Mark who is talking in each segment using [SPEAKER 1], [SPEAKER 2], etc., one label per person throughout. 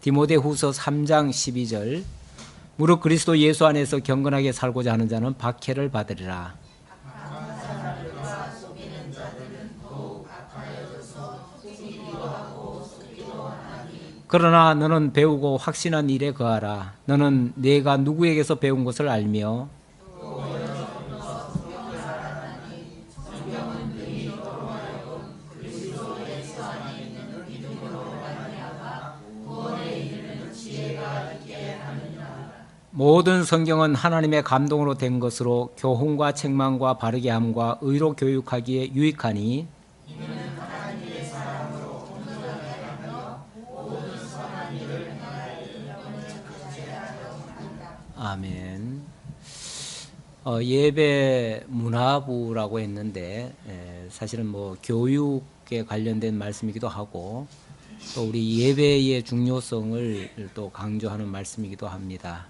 [SPEAKER 1] 디모데후서 3장 12절 무릇 그리스도 예수 안에서 경건하게 살고자 하는 자는 박해를 받으리라. 그러나 너는 배우고 확신한 일에 거하라. 너는 내가 누구에게서 배운 것을 알며 모든 성경은 하나님의 감동으로 된 것으로 교훈과 책망과 바르게 함과 의로 교육하기에 유익하니 아멘. 예배 문화부라고 했는데 사실은 뭐 교육에 관련된 말씀이기도 하고 또 우리 예배의 중요성을 또 강조하는 말씀이기도 합니다.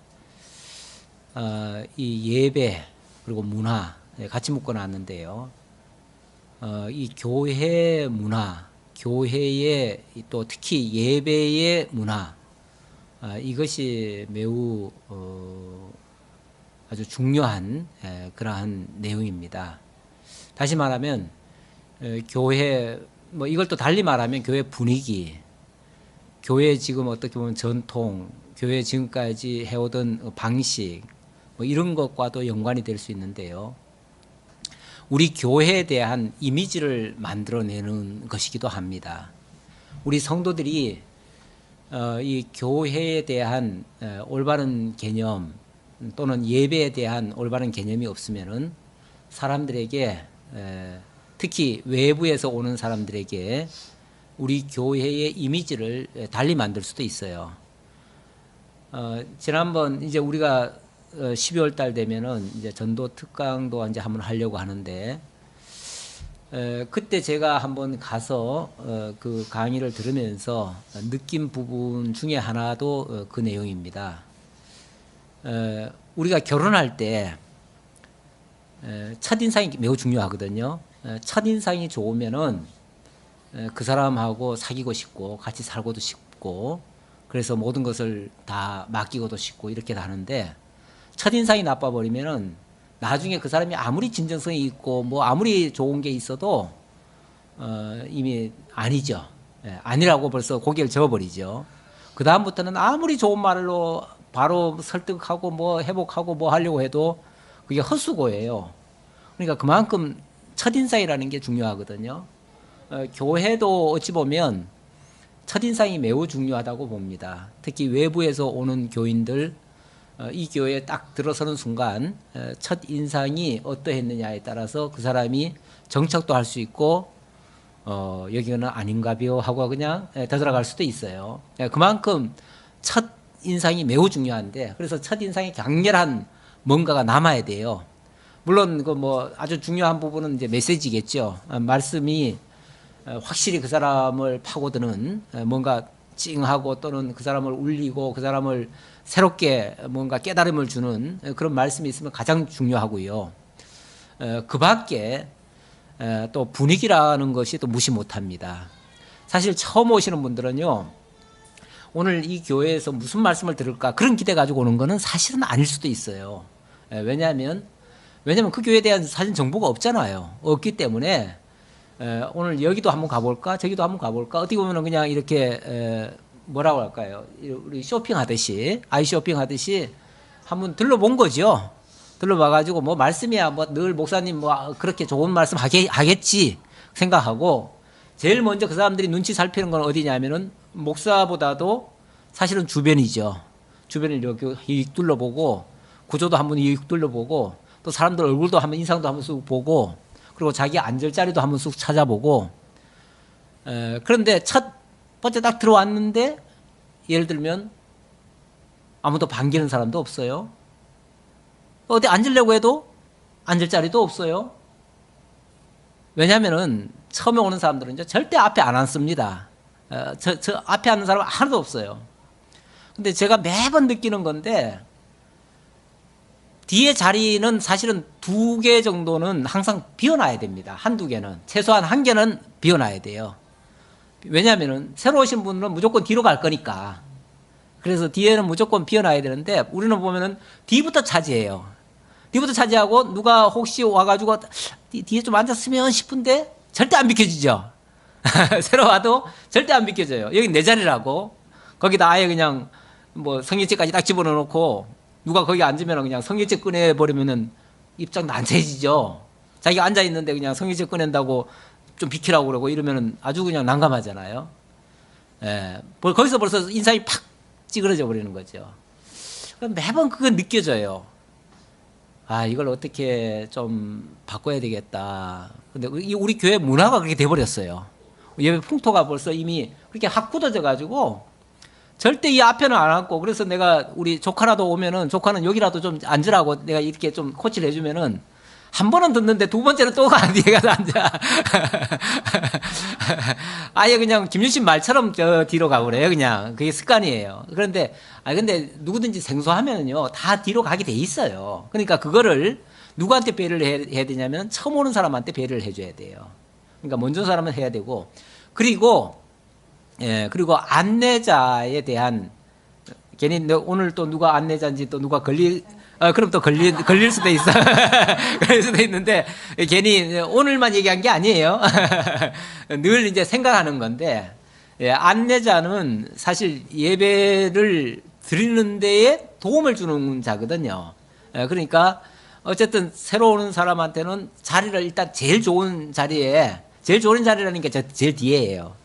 [SPEAKER 1] 이 예배 그리고 문화 같이 묶어놨는데요. 이 교회 문화, 교회의 또 특히 예배의 문화, 이것이 매우 아주 중요한 그러한 내용입니다. 다시 말하면 교회 뭐 이걸 또 달리 말하면 교회 분위기, 교회 지금 어떻게 보면 전통, 교회 지금까지 해오던 방식 뭐 이런 것과도 연관이 될 수 있는데요. 우리 교회에 대한 이미지를 만들어내는 것이기도 합니다. 우리 성도들이 이 교회에 대한 올바른 개념 또는 예배에 대한 올바른 개념이 없으면은 사람들에게 특히 외부에서 오는 사람들에게 우리 교회의 이미지를 달리 만들 수도 있어요. 지난번 이제 우리가 12월 달 되면은 이제 전도 특강도 이제 한번 하려고 하는데 그때 제가 한번 가서 그 강의를 들으면서 느낀 부분 중에 하나도 그 내용입니다. 우리가 결혼할 때 첫인상이 매우 중요하거든요. 첫인상이 좋으면은 그 사람하고 사귀고 싶고 같이 살고도 싶고 그래서 모든 것을 다 맡기고도 싶고 이렇게 하는데 첫인상이 나빠버리면은 나중에 그 사람이 아무리 진정성이 있고 뭐 아무리 좋은 게 있어도 이미 아니죠. 아니라고 벌써 고개를 저어버리죠. 그 다음부터는 아무리 좋은 말로 바로 설득하고 뭐 회복하고 뭐 하려고 해도 그게 헛수고예요. 그러니까 그만큼 첫인상이라는 게 중요하거든요. 교회도 어찌 보면 첫인상이 매우 중요하다고 봅니다. 특히 외부에서 오는 교인들 이 교회에 딱 들어서는 순간 첫인상이 어떠했느냐에 따라서 그 사람이 정착도 할 수 있고 여기는 아닌가비요 하고 그냥 되돌아갈 수도 있어요. 그만큼 첫인상이 매우 중요한데 그래서 첫인상이 강렬한 뭔가가 남아야 돼요. 물론 그 뭐 아주 중요한 부분은 이제 메시지겠죠. 말씀이 확실히 그 사람을 파고드는 뭔가 찡하고 또는 그 사람을 울리고 그 사람을 새롭게 뭔가 깨달음을 주는 그런 말씀이 있으면 가장 중요하고요. 그 밖에 또 분위기라는 것이 또 무시 못합니다. 사실 처음 오시는 분들은요. 오늘 이 교회에서 무슨 말씀을 들을까 그런 기대 가지고 오는 거는 사실은 아닐 수도 있어요. 왜냐하면 그 교회에 대한 사실 정보가 없잖아요. 없기 때문에 오늘 여기도 한번 가볼까 저기도 한번 가볼까 어떻게 보면 그냥 이렇게 뭐라고 할까요? 우리 쇼핑하듯이 아이 쇼핑하듯이 한번 들러본 거죠. 들러봐가지고 뭐 말씀이야 뭐 늘 목사님 뭐 그렇게 좋은 말씀 하겠지 생각하고 제일 먼저 그 사람들이 눈치 살피는 건 어디냐면은 목사보다도 사실은 주변이죠. 주변을 이렇게 둘러보고 구조도 한번 둘러보고 또 사람들 얼굴도 한번 인상도 한번 쑥 보고 그리고 자기 앉을 자리도 한번 쑥 찾아보고 그런데 첫 번째 딱 들어왔는데 예를 들면 아무도 반기는 사람도 없어요. 어디 앉으려고 해도 앉을 자리도 없어요. 왜냐하면은 처음에 오는 사람들은 이제 절대 앞에 안 앉습니다. 저 앞에 앉는 사람은 하나도 없어요. 근데 제가 매번 느끼는 건데 뒤에 자리는 사실은 2개 정도는 항상 비워놔야 됩니다. 한두 개는. 최소한 1개는 비워놔야 돼요. 왜냐하면 새로 오신 분은 무조건 뒤로 갈 거니까. 그래서 뒤에는 무조건 비워놔야 되는데 우리는 보면은 뒤부터 차지해요. 뒤부터 차지하고 누가 혹시 와가지고 뒤에 좀 앉았으면 싶은데 절대 안 비켜주죠. 새로 와도 절대 안 비켜줘요. 여기 내 자리라고. 거기다 아예 그냥 뭐 성경책까지 딱 집어넣고 누가 거기 앉으면 그냥 성경책 꺼내버리면은 입장도 안 차지죠. 자기가 앉아있는데 그냥 성경책 꺼낸다고 좀 비키라고 그러고 이러면은 아주 그냥 난감하잖아요. 예. 거기서 벌써 인상이 팍 찌그러져 버리는 거죠. 매번 그거 느껴져요. 아, 이걸 어떻게 좀 바꿔야 되겠다. 근데 우리 교회 문화가 그렇게 돼버렸어요. 예배 풍토가 벌써 이미 그렇게 확 굳어져 가지고 절대 이 앞에는 안 앉고, 그래서 내가 우리 조카라도 오면은 조카는 여기라도 좀 앉으라고 내가 이렇게 좀 코치를 해주면은 한 번은 듣는데 두 번째는 또 가 뒤에 가서 앉아. 아예 그냥 김유신 말처럼 저 뒤로 가버려요. 그냥 그게 습관이에요. 그런데 근데 누구든지 생소하면은요 다 뒤로 가게 돼 있어요. 그러니까 그거를 누구한테 배려를 해야 되냐면 처음 오는 사람한테 배려를 해줘야 돼요. 그러니까 먼저 온 사람은 해야 되고, 그리고 그리고 안내자에 대한, 괜히 오늘 또 누가 안내자인지 또 누가 그럼 또 걸릴 수도 있어. 걸릴 수도 있는데, 괜히 오늘만 얘기한 게 아니에요. 늘 이제 생각하는 건데, 안내자는 사실 예배를 드리는 데에 도움을 주는 자거든요. 그러니까, 어쨌든 새로 오는 사람한테는 자리를 일단 제일 좋은 자리라는 게 제일 뒤에예요.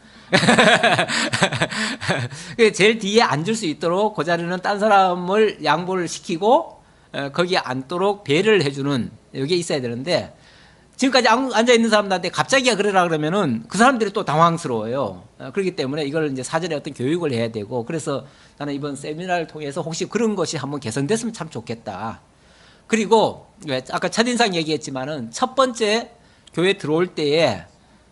[SPEAKER 1] 제일 뒤에 앉을 수 있도록 그 자리는 딴 사람을 양보를 시키고 거기에 앉도록 배려를 해주는, 여기에 있어야 되는데, 지금까지 앉아 있는 사람들한테 갑자기 그러라 그러면은 그 사람들이 또 당황스러워요. 그렇기 때문에 이걸 이제 사전에 어떤 교육을 해야 되고, 그래서 나는 이번 세미나를 통해서 혹시 그런 것이 한번 개선됐으면 참 좋겠다. 그리고 아까 첫인상 얘기했지만은 첫 번째 교회 들어올 때에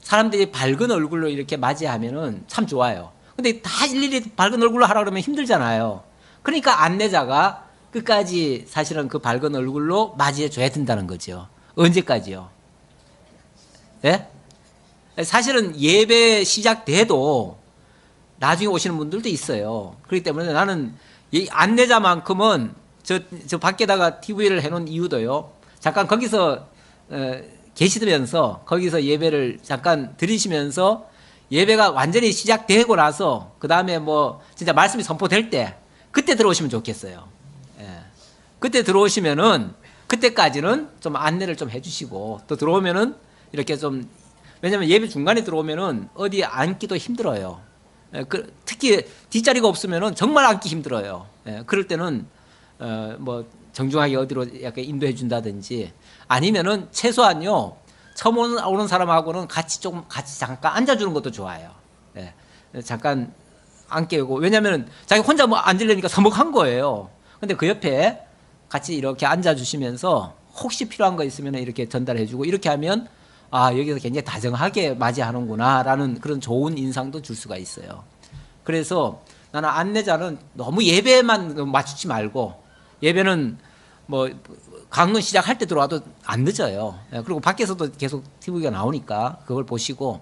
[SPEAKER 1] 사람들이 밝은 얼굴로 이렇게 맞이하면은 참 좋아요. 근데 다 일일이 밝은 얼굴로 하라 그러면 힘들잖아요. 그러니까 안내자가 끝까지 사실은 그 밝은 얼굴로 맞이해 줘야 된다는 거죠. 언제까지요? 예? 사실은 예배 시작돼도 나중에 오시는 분들도 있어요. 그렇기 때문에 나는 이 안내자만큼은 저 밖에다가 TV를 해놓은 이유도요. 잠깐 거기서 계시면서 거기서 예배를 잠깐 들으시면서 예배가 완전히 시작되고 나서 그 다음에 뭐 진짜 말씀이 선포될 때 그때 들어오시면 좋겠어요. 예. 그때 들어오시면은 그때까지는 좀 안내를 좀 해주시고, 또 들어오면은 이렇게 좀, 왜냐면 예배 중간에 들어오면은 어디 앉기도 힘들어요. 특히 뒷자리가 없으면은 정말 앉기 힘들어요. 그럴 때는 뭐 정중하게 어디로 약간 인도해 준다든지, 아니면은 최소한요 처음 오는 사람하고는 같이 잠깐 앉아주는 것도 좋아요. 잠깐 앉게 하고, 왜냐면은 자기 혼자 뭐 앉으려니까 서먹한 거예요. 근데 그 옆에 같이 이렇게 앉아주시면서 혹시 필요한 거 있으면 이렇게 전달해주고, 이렇게 하면 아, 여기서 굉장히 다정하게 맞이하는구나라는 그런 좋은 인상도 줄 수가 있어요. 그래서 나는 안내자는 너무 예배만 맞추지 말고, 예배는 뭐 강론 시작할 때 들어와도 안 늦어요. 그리고 밖에서도 계속 TV가 나오니까 그걸 보시고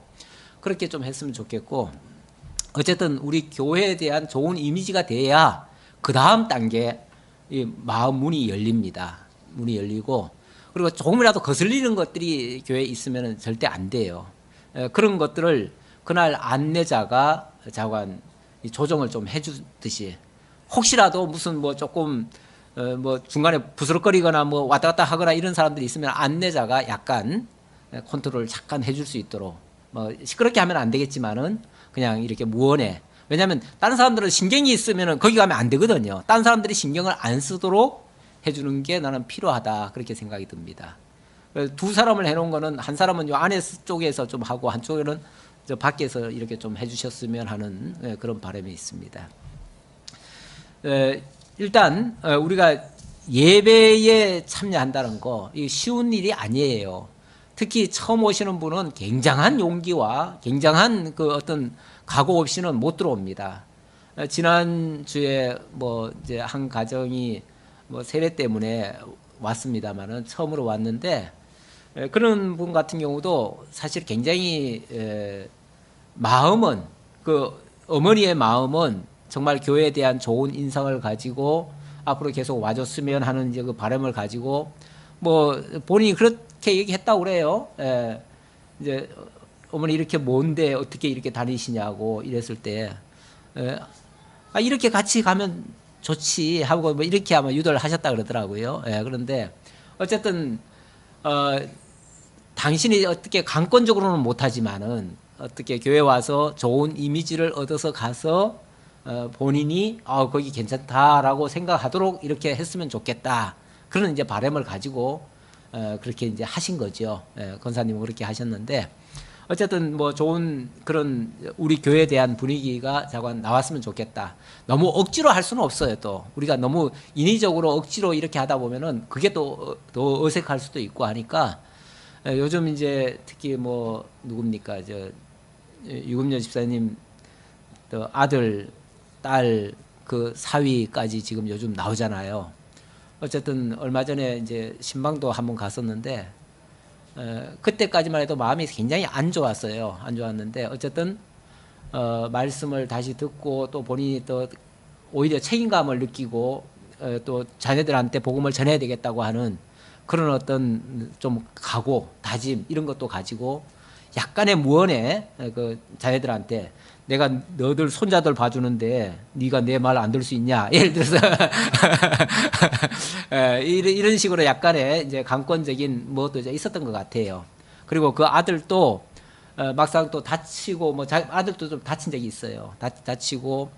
[SPEAKER 1] 그렇게 좀 했으면 좋겠고, 어쨌든 우리 교회에 대한 좋은 이미지가 돼야 그 다음 단계 이 마음 문이 열립니다. 문이 열리고, 그리고 조금이라도 거슬리는 것들이 교회에 있으면 절대 안 돼요. 그런 것들을 그날 안내자가 자관 조정을 좀 해주듯이, 혹시라도 무슨 뭐 조금 뭐 중간에 부스럭거리거나 뭐 왔다 갔다 하거나 이런 사람들이 있으면 안내자가 약간 컨트롤을 잠깐 해줄 수 있도록, 뭐 시끄럽게 하면 안 되겠지만은 그냥 이렇게 무언에, 왜냐하면 다른 사람들은 신경이 있으면은 거기 가면 안 되거든요. 다른 사람들이 신경을 안 쓰도록 해주는 게 나는 필요하다, 그렇게 생각이 듭니다. 두 사람을 해놓은 거는 한 사람은 요 안에 쪽에서 좀 하고 한쪽에는 저 밖에서 이렇게 좀 해주셨으면 하는 그런 바람이 있습니다. 일단 우리가 예배에 참여한다는 거, 이 쉬운 일이 아니에요. 특히 처음 오시는 분은 굉장한 용기와 굉장한 그 어떤 각오 없이는 못 들어옵니다. 지난주에 뭐 이제 한 가정이 뭐 세례 때문에 왔습니다만은 처음으로 왔는데, 그런 분 같은 경우도 사실 굉장히 마음은, 그 어머니의 마음은 정말 교회에 대한 좋은 인상을 가지고 앞으로 계속 와줬으면 하는 이제 그 바람을 가지고 뭐 본인이 그렇게 얘기했다고 그래요. 예. 이제 어머니 이렇게 먼데 어떻게 이렇게 다니시냐고 이랬을 때 예. 아, 이렇게 같이 가면 좋지 하고 뭐 이렇게 아마 유도를 하셨다 그러더라고요. 예. 그런데 어쨌든 당신이 어떻게 강권적으로는 못하지만은 어떻게 교회 와서 좋은 이미지를 얻어서 가서 본인이 거기 괜찮다라고 생각하도록 이렇게 했으면 좋겠다. 그런 이제 바람을 가지고 그렇게 이제 하신 거죠. 권사님은 그렇게 하셨는데 어쨌든 뭐 좋은 그런 우리 교회에 대한 분위기가 자관 나왔으면 좋겠다. 너무 억지로 할 수는 없어요. 또 우리가 너무 인위적으로 억지로 이렇게 하다 보면은 그게 또 어색할 수도 있고 하니까 요즘 이제 특히 뭐 누굽니까 유금여 집사님 또 아들 딸 그 사위까지 지금 요즘 나오잖아요. 어쨌든 얼마 전에 이제 신방도 한번 갔었는데 그때까지만 해도 마음이 굉장히 안 좋았어요. 안 좋았는데 어쨌든 말씀을 다시 듣고 또 본인이 또 오히려 책임감을 느끼고 또 자녀들한테 복음을 전해야 되겠다고 하는 그런 어떤 좀 각오, 다짐 이런 것도 가지고 약간의 무언에 그 자녀들한테 내가 너들 손자들 봐주는데 네가 내 말 안 들을 수 있냐? 예를 들어서 이런 식으로 약간의 이제 강권적인 것도 있었던 것 같아요. 그리고 그 아들도 막상 또 다치고 뭐 아들도 좀 다친 적이 있어요. 다치고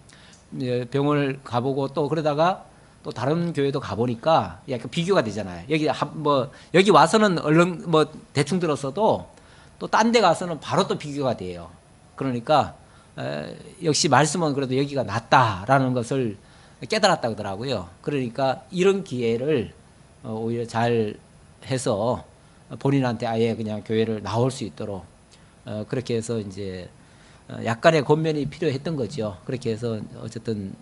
[SPEAKER 1] 병원을 가보고 또 그러다가 또 다른 교회도 가보니까 약간 비교가 되잖아요. 여기 와서는 얼른 뭐 대충 들었어도 또 딴 데 가서는 바로 또 비교가 돼요. 그러니까 역시 말씀은 그래도 여기가 낫다라는 것을 깨달았다 그러더라고요. 그러니까 이런 기회를 오히려 잘 해서 본인한테 아예 그냥 교회를 나올 수 있도록 그렇게 해서 이제 약간의 권면이 필요했던 거죠. 그렇게 해서 어쨌든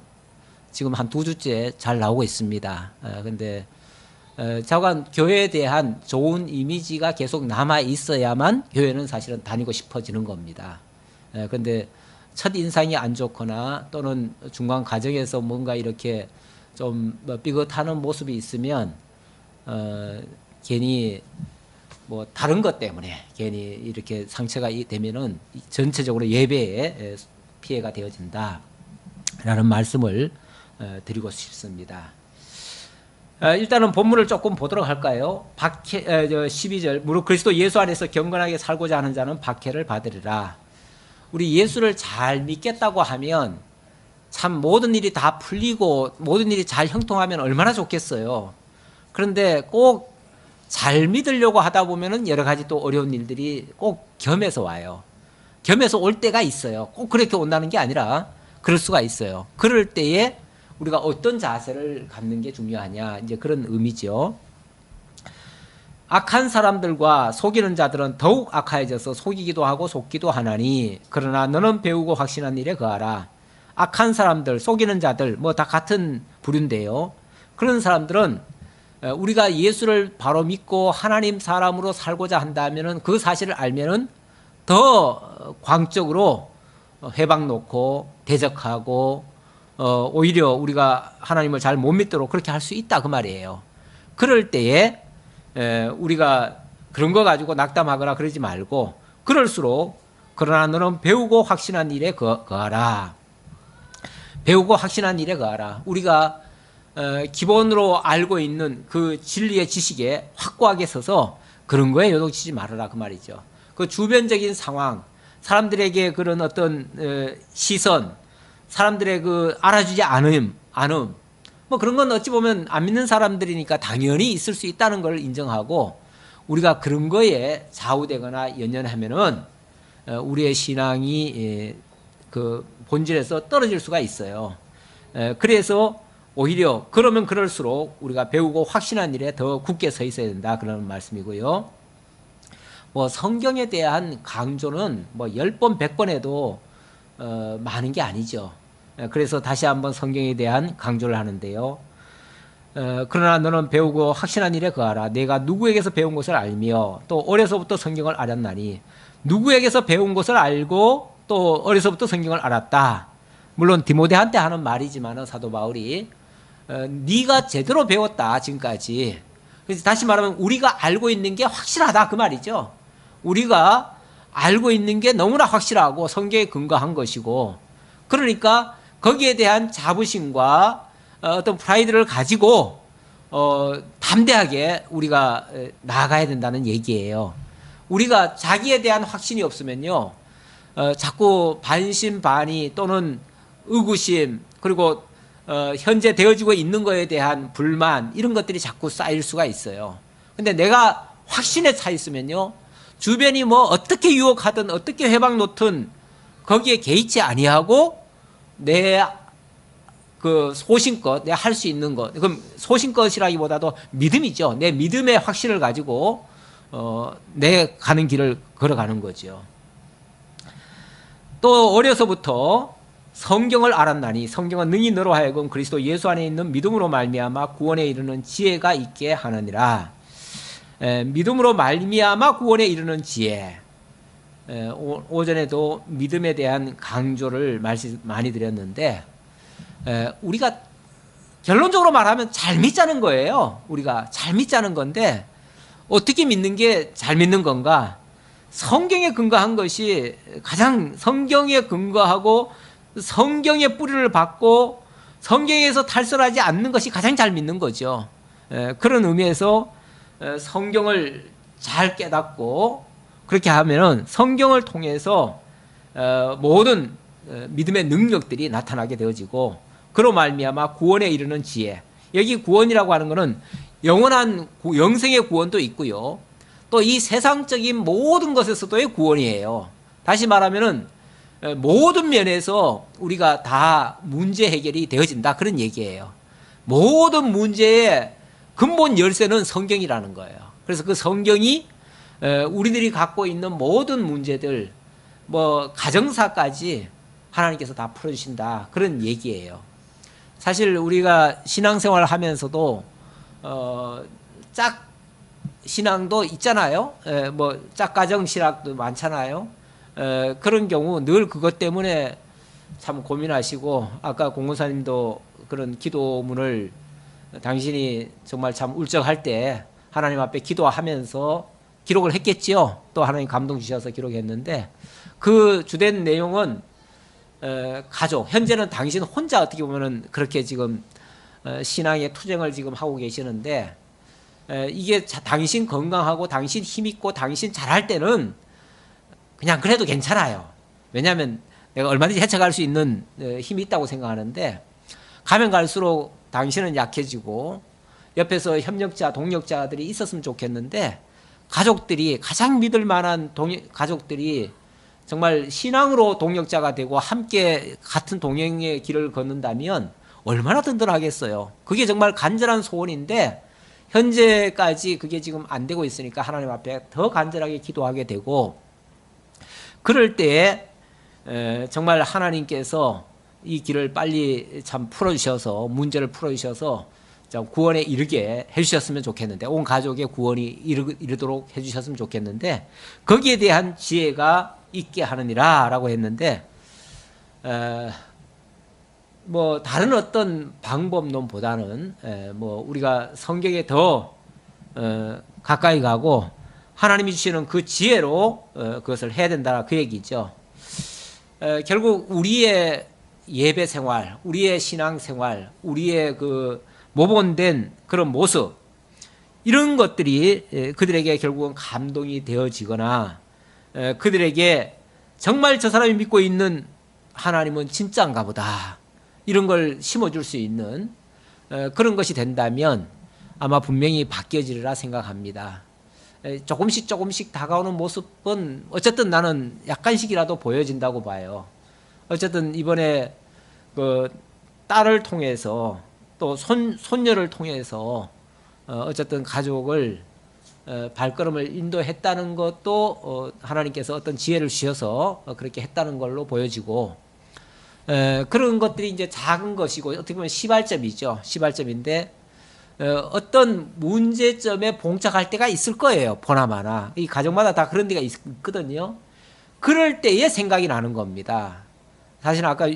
[SPEAKER 1] 지금 한 2주째 잘 나오고 있습니다. 근데 자관 교회에 대한 좋은 이미지가 계속 남아 있어야만 교회는 사실은 다니고 싶어지는 겁니다. 근데 첫 인상이 안 좋거나 또는 중간 과정에서 뭔가 이렇게 좀 삐끗하는 모습이 있으면 괜히 뭐 다른 것 때문에 괜히 이렇게 상처가 되면은 전체적으로 예배에 피해가 되어진다라는 말씀을 드리고 싶습니다. 일단은 본문을 조금 보도록 할까요? 12절 무릇 그리스도 예수 안에서 경건하게 살고자 하는 자는 박해를 받으리라. 우리 예수를 잘 믿겠다고 하면 참 모든 일이 다 풀리고 모든 일이 잘 형통하면 얼마나 좋겠어요. 그런데 꼭 잘 믿으려고 하다 보면은 여러 가지 또 어려운 일들이 꼭 겸해서 와요. 겸해서 올 때가 있어요. 꼭 그렇게 온다는 게 아니라 그럴 수가 있어요. 그럴 때에 우리가 어떤 자세를 갖는 게 중요하냐 이제 그런 의미죠. 악한 사람들과 속이는 자들은 더욱 악하여져서 속이기도 하고 속기도 하나니 그러나 너는 배우고 확신한 일에 거하라. 악한 사람들, 속이는 자들 뭐 다 같은 부류인데요. 그런 사람들은 우리가 예수를 바로 믿고 하나님 사람으로 살고자 한다면은 그 사실을 알면은 더 광적으로 회방 놓고 대적하고 오히려 우리가 하나님을 잘 못 믿도록 그렇게 할 수 있다 그 말이에요. 그럴 때에 우리가 그런 거 가지고 낙담하거나 그러지 말고 그럴수록 그러나 너는 배우고 확신한 일에 거하라. 배우고 확신한 일에 거하라. 우리가 기본으로 알고 있는 그 진리의 지식에 확고하게 서서 그런 거에 요동치지 말아라 그 말이죠. 그 주변적인 상황, 사람들에게 그런 어떤 시선, 사람들의 그 알아주지 않음, 뭐 그런 건 어찌 보면 안 믿는 사람들이니까 당연히 있을 수 있다는 걸 인정하고 우리가 그런 거에 좌우되거나 연연하면은 우리의 신앙이 그 본질에서 떨어질 수가 있어요. 그래서 오히려 그러면 그럴수록 우리가 배우고 확신한 일에 더 굳게 서 있어야 된다 그런 말씀이고요. 뭐 성경에 대한 강조는 뭐 10번 100번 해도 많은 게 아니죠. 그래서 다시 한번 성경에 대한 강조를 하는데요. 그러나 너는 배우고 확신한 일에 거하라. 내가 누구에게서 배운 것을 알며 또 어려서부터 성경을 알았나니 누구에게서 배운 것을 알고 또 어려서부터 성경을 알았다. 물론 디모데한테 하는 말이지만은 사도 바울이 네가 제대로 배웠다 지금까지. 그래서 다시 말하면 우리가 알고 있는 게 확실하다 그 말이죠. 우리가 알고 있는 게 너무나 확실하고 성경에 근거한 것이고, 그러니까 거기에 대한 자부심과 어떤 프라이드를 가지고 담대하게 우리가 나아가야 된다는 얘기예요. 우리가 자기에 대한 확신이 없으면요, 자꾸 반신반의 또는 의구심, 그리고 현재 되어지고 있는 것에 대한 불만, 이런 것들이 자꾸 쌓일 수가 있어요. 근데 내가 확신에 차 있으면요, 주변이 뭐 어떻게 유혹하든 어떻게 회방 놓든 거기에 개의치 아니하고 내 그 소신껏 내가 할 수 있는 것, 그럼 소신껏이라기보다도 믿음이죠. 내 믿음의 확신을 가지고 내 가는 길을 걸어가는 거죠. 또 어려서부터 성경을 알았나니 성경은 능히 너로 하여금 그리스도 예수 안에 있는 믿음으로 말미암아 구원에 이르는 지혜가 있게 하느니라. 믿음으로 말미암아 구원에 이르는 지혜. 오전에도 믿음에 대한 강조를 많이 드렸는데, 우리가 결론적으로 말하면 잘 믿자는 거예요. 우리가 잘 믿자는 건데, 어떻게 믿는 게 잘 믿는 건가? 성경에 근거한 것이 가장, 성경에 근거하고 성경의 뿌리를 받고 성경에서 탈선하지 않는 것이 가장 잘 믿는 거죠. 그런 의미에서 성경을 잘 깨닫고 그렇게 하면은 성경을 통해서 모든 믿음의 능력들이 나타나게 되어지고, 그로 말미암아 구원에 이르는 지혜. 여기 구원이라고 하는 것은 영원한 영생의 구원도 있고요, 또 이 세상적인 모든 것에서도의 구원이에요. 다시 말하면은 모든 면에서 우리가 다 문제 해결이 되어진다, 그런 얘기예요. 모든 문제의 근본 열쇠는 성경이라는 거예요. 그래서 그 성경이 우리들이 갖고 있는 모든 문제들, 뭐 가정사까지 하나님께서 다 풀어주신다, 그런 얘기예요. 사실 우리가 신앙생활을 하면서도 짝 신앙도 있잖아요. 뭐 짝가정 신학도 많잖아요. 그런 경우 늘 그것 때문에 참 고민하시고, 아까 공무사님도 그런 기도문을 당신이 정말 참 울적할 때 하나님 앞에 기도하면서 기록을 했겠지요. 또 하나님 감동 주셔서 기록했는데, 그 주된 내용은 가족, 현재는 당신 혼자 어떻게 보면은 그렇게 지금 신앙의 투쟁을 지금 하고 계시는데, 이게 당신 건강하고 당신 힘있고 당신 잘할 때는 그냥 그래도 괜찮아요. 왜냐하면 내가 얼마든지 헤쳐갈 수 있는 힘이 있다고 생각하는데, 가면 갈수록 당신은 약해지고 옆에서 협력자, 동력자들이 있었으면 좋겠는데, 가족들이, 가장 믿을 만한 가족들이 정말 신앙으로 동력자가 되고 함께 같은 동행의 길을 걷는다면 얼마나 든든하겠어요. 그게 정말 간절한 소원인데, 현재까지 그게 지금 안 되고 있으니까 하나님 앞에 더 간절하게 기도하게 되고, 그럴 때에 정말 하나님께서 이 길을 빨리 참 풀어주셔서, 문제를 풀어주셔서 구원에 이르게 해주셨으면 좋겠는데, 온 가족의 구원이 이르도록 해주셨으면 좋겠는데, 거기에 대한 지혜가 있게 하느니라 라고 했는데, 뭐 다른 어떤 방법론보다는 뭐 우리가 성경에 더 가까이 가고 하나님이 주시는 그 지혜로 그것을 해야 된다, 그 얘기죠. 결국 우리의 예배 생활, 우리의 신앙 생활, 우리의 그 모본된 그런 모습, 이런 것들이 그들에게 결국은 감동이 되어지거나, 그들에게 정말 저 사람이 믿고 있는 하나님은 진짜인가 보다, 이런 걸 심어줄 수 있는 그런 것이 된다면 아마 분명히 바뀌어지리라 생각합니다. 조금씩 다가오는 모습은 어쨌든 나는 약간씩이라도 보여진다고 봐요. 어쨌든 이번에 그 딸을 통해서 또 손녀를 통해서 어쨌든 가족을 발걸음을 인도했다는 것도 하나님께서 어떤 지혜를 주셔서 그렇게 했다는 걸로 보여지고, 그런 것들이 이제 작은 것이고 어떻게 보면 시발점이죠. 시발점인데 어떤 문제점에 봉착할 때가 있을 거예요. 보나마나 이 가정마다 다 그런 데가 있거든요. 그럴 때에 생각이 나는 겁니다. 사실 아까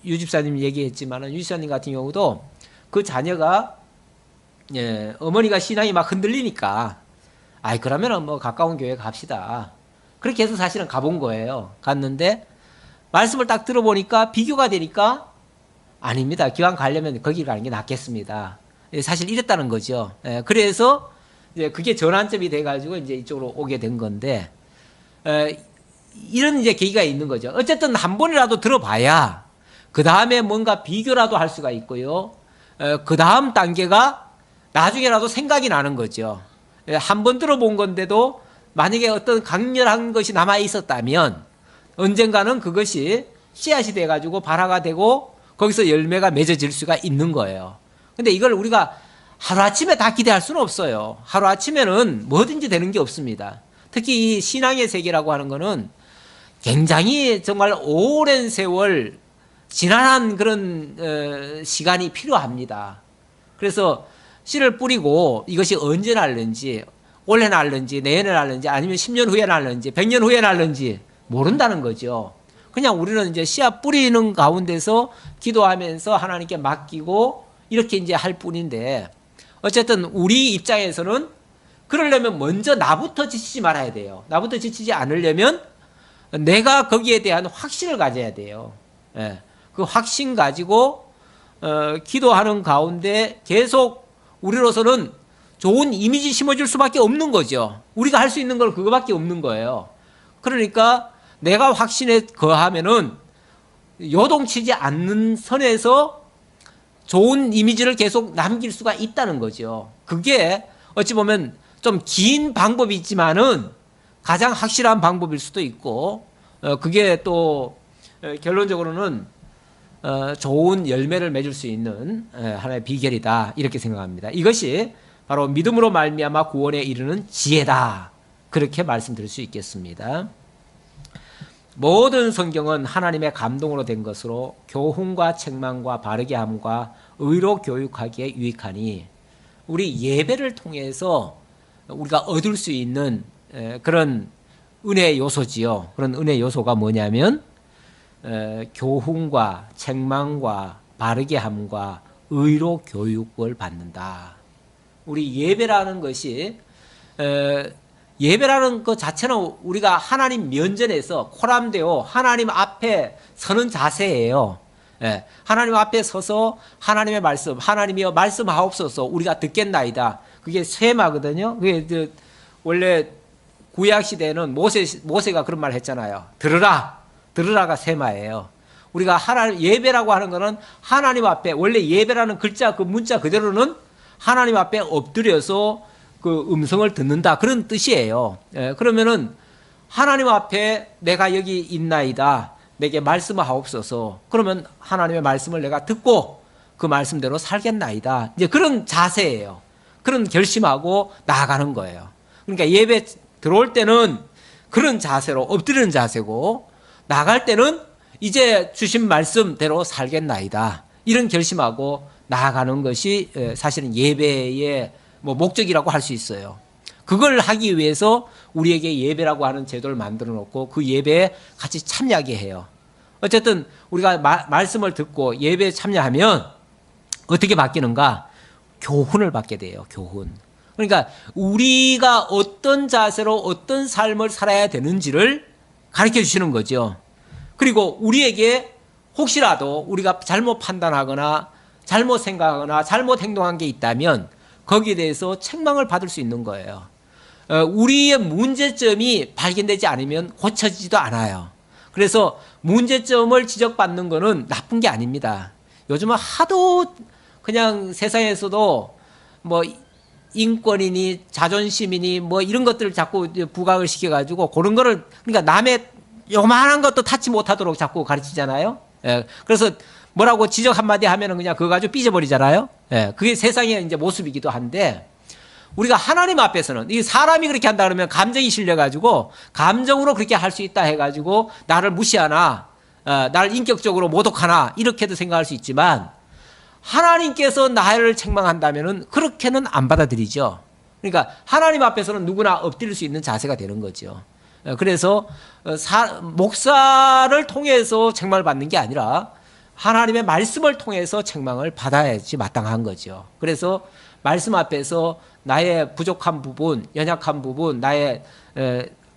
[SPEAKER 1] 유 집사님 얘기했지만은 유 집사님 같은 경우도 그 자녀가 어머니가 신앙이 막 흔들리니까 아이 그러면은 뭐 가까운 교회 갑시다. 그렇게 해서 사실은 가본 거예요. 갔는데 말씀을 딱 들어보니까 비교가 되니까 아닙니다. 기왕 가려면 거기 가는 게 낫겠습니다. 사실 이랬다는 거죠. 그래서 이제 그게 전환점이 돼가지고 이제 이쪽으로 오게 된 건데 이런 이제 계기가 있는 거죠. 어쨌든 한 번이라도 들어봐야 그 다음에 뭔가 비교라도 할 수가 있고요. 그 다음 단계가 나중에라도 생각이 나는 거죠. 한 번 들어본 건데도 만약에 어떤 강렬한 것이 남아 있었다면 언젠가는 그것이 씨앗이 돼가지고 발화가 되고 거기서 열매가 맺어질 수가 있는 거예요. 근데 이걸 우리가 하루아침에 다 기대할 수는 없어요. 하루아침에는 뭐든지 되는 게 없습니다. 특히 이 신앙의 세계라고 하는 거는 굉장히 정말 오랜 세월 지난한 그런 시간이 필요합니다. 그래서 씨를 뿌리고 이것이 언제 날는지 올해 날는지 내년에 날는지 아니면 10년 후에 날는지 100년 후에 날는지 모른다는 거죠. 그냥 우리는 이제 씨앗 뿌리는 가운데서 기도하면서 하나님께 맡기고 이렇게 이제 할 뿐인데 어쨌든 우리 입장에서는 그러려면 먼저 나부터 지치지 말아야 돼요. 나부터 지치지 않으려면 내가 거기에 대한 확신을 가져야 돼요. 그 확신 가지고 기도하는 가운데 계속 우리로서는 좋은 이미지 심어줄 수밖에 없는 거죠. 우리가 할 수 있는 건 그거밖에 없는 거예요. 그러니까 내가 확신에 거하면은 요동치지 않는 선에서 좋은 이미지를 계속 남길 수가 있다는 거죠. 그게 어찌 보면 좀 긴 방법이 있지만은 가장 확실한 방법일 수도 있고 그게 또 결론적으로는 좋은 열매를 맺을 수 있는 하나의 비결이다 이렇게 생각합니다. 이것이 바로 믿음으로 말미암아 구원에 이르는 지혜다 그렇게 말씀드릴 수 있겠습니다. 모든 성경은 하나님의 감동으로 된 것으로 교훈과 책망과 바르게 함과 의로 교육하기에 유익하니 우리 예배를 통해서 우리가 얻을 수 있는 그런 은혜 요소지요. 그런 은혜 요소가 뭐냐면 교훈과 책망과 바르게 함과 의로 교육을 받는다. 우리 예배라는 것이 예배라는 것 자체는 우리가 하나님 면전에서 코람되어 하나님 앞에 서는 자세예요. 하나님 앞에 서서 하나님의 말씀, 하나님이여 말씀하옵소서 우리가 듣겠나이다. 그게 쇠마거든요. 그게 원래 구약 시대에는 모세가 그런 말 했잖아요. 들으라가 쇠마예요. 우리가 하나님 예배라고 하는 거는 하나님 앞에 원래 예배라는 글자 그 문자 그대로는 하나님 앞에 엎드려서 그 음성을 듣는다 그런 뜻이에요. 그러면은 하나님 앞에 내가 여기 있나이다. 내게 말씀하옵소서. 그러면 하나님의 말씀을 내가 듣고 그 말씀대로 살겠나이다. 이제 그런 자세예요. 그런 결심하고 나아가는 거예요. 그러니까 예배 들어올 때는 그런 자세로 엎드리는 자세고 나갈 때는 이제 주신 말씀대로 살겠나이다. 이런 결심하고 나아가는 것이 사실은 예배의 목적이라고 할 수 있어요. 그걸 하기 위해서 우리에게 예배라고 하는 제도를 만들어 놓고 그 예배에 같이 참여하게 해요. 어쨌든 우리가 말씀을 듣고 예배에 참여하면 어떻게 바뀌는가? 교훈을 받게 돼요. 교훈. 그러니까 우리가 어떤 자세로 어떤 삶을 살아야 되는지를 가르쳐 주시는 거죠. 그리고 우리에게 혹시라도 우리가 잘못 판단하거나 잘못 생각하거나 잘못 행동한 게 있다면 거기에 대해서 책망을 받을 수 있는 거예요. 우리의 문제점이 발견되지 않으면 고쳐지지도 않아요. 그래서 문제점을 지적받는 거는 나쁜 게 아닙니다. 요즘은 하도 그냥 세상에서도 뭐 인권이니 자존심이니 뭐 이런 것들을 자꾸 부각을 시켜가지고 그런 거를 그러니까 남의 요만한 것도 타치 못하도록 자꾸 가르치잖아요. 그래서 뭐라고 지적 한마디 하면은 그냥 그거 가지고 삐져버리잖아요. 그게 세상의 이제 모습이기도 한데 우리가 하나님 앞에서는 이 사람이 그렇게 한다 그러면 감정이 실려가지고 감정으로 그렇게 할 수 있다 해가지고 나를 무시하나 나를 인격적으로 모독하나 이렇게도 생각할 수 있지만 하나님께서 나를 책망한다면은 그렇게는 안 받아들이죠. 그러니까 하나님 앞에서는 누구나 엎드릴 수 있는 자세가 되는 거죠. 그래서 목사를 통해서 책망을 받는 게 아니라 하나님의 말씀을 통해서 책망을 받아야지 마땅한 거죠. 그래서 말씀 앞에서 나의 부족한 부분, 연약한 부분, 나의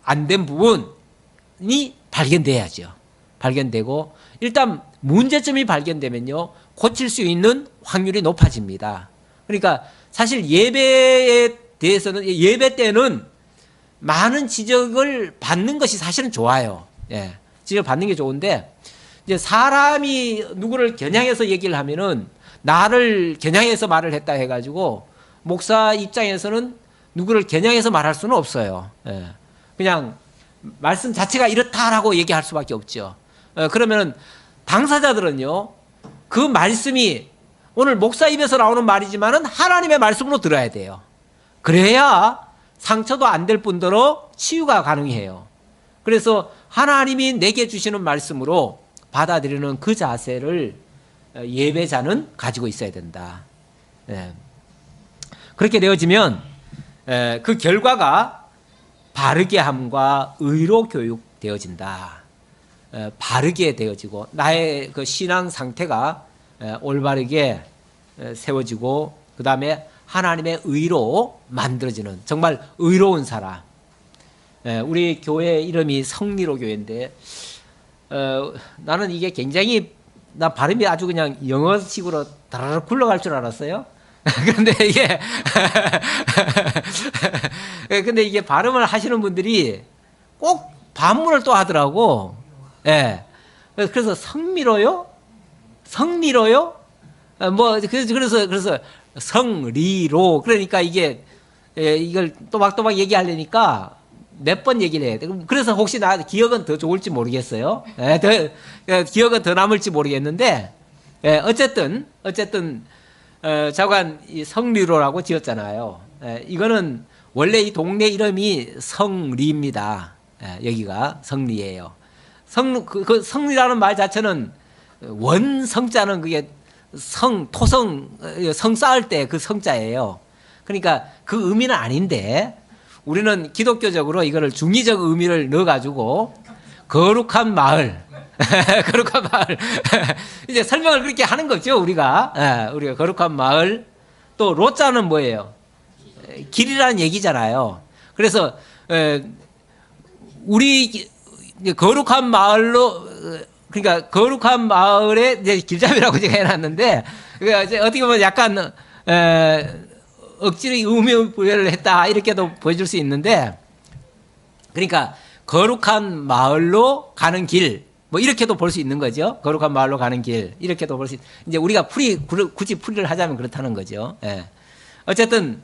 [SPEAKER 1] 안 된 부분이 발견돼야죠. 발견되고 일단 문제점이 발견되면요, 고칠 수 있는 확률이 높아집니다. 그러니까 사실 예배에 대해서는, 예배 때는 많은 지적을 받는 것이 사실은 좋아요. 예, 지적을 받는 게 좋은데, 이제 사람이 누구를 겨냥해서 얘기를 하면은 나를 겨냥해서 말을 했다 해가지고 목사 입장에서는 누구를 겨냥해서 말할 수는 없어요. 예, 그냥 말씀 자체가 이렇다라고 얘기할 수밖에 없죠. 그러면은 당사자들은요, 그 말씀이 오늘 목사 입에서 나오는 말이지만은 하나님의 말씀으로 들어야 돼요. 그래야 상처도 안 될 뿐더러 치유가 가능해요. 그래서 하나님이 내게 주시는 말씀으로 받아들이는 그 자세를 예배자는 가지고 있어야 된다. 그렇게 되어지면 그 결과가 바르게 함과 의로 교육되어진다. 바르게 되어지고 나의 그 신앙 상태가 올바르게 세워지고 그 다음에 하나님의 의로 만들어지는 정말 의로운 사람. 우리 교회 이름이 성리로 교회인데 나는 이게 굉장히 나 발음이 아주 그냥 영어식으로 다라락 굴러갈 줄 알았어요. 그런데 이게 근데 이게 발음을 하시는 분들이 꼭 반문을 또 하더라고. 예. 그래서 성미로요? 성리로요? 뭐 그래서 성리로, 그러니까 이게 이걸 또박또박 얘기하려니까 몇 번 얘기를 해야 돼. 그래서 혹시 나 기억은 더 좋을지 모르겠어요. 기억은 더 남을지 모르겠는데, 어쨌든 자관 이 성리로라고 지었잖아요. 이거는 원래 이 동네 이름이 성리입니다. 여기가 성리예요. 그 성리라는 말 자체는 원성자는 그게 토성, 성 쌓을 때 그 성자예요. 그러니까 그 의미는 아닌데, 우리는 기독교적으로 이거를 중의적 의미를 넣어가지고, 거룩한 마을. 거룩한 마을. 이제 설명을 그렇게 하는 거죠, 우리가. 우리가 거룩한 마을. 또, 로자는 뭐예요? 길이라는 얘기잖아요. 그래서, 우리 거룩한 마을로, 그러니까 거룩한 마을에 이제 길잡이라고 제가 해놨는데, 그러니까 이제 어떻게 보면 약간 억지로 의미 부여를 했다 이렇게도 보여줄 수 있는데, 그러니까 거룩한 마을로 가는 길, 뭐 이렇게도 볼 수 있는 거죠. 거룩한 마을로 가는 길 이렇게도 볼 수 이제 우리가 굳이 풀이를 하자면 그렇다는 거죠. 어쨌든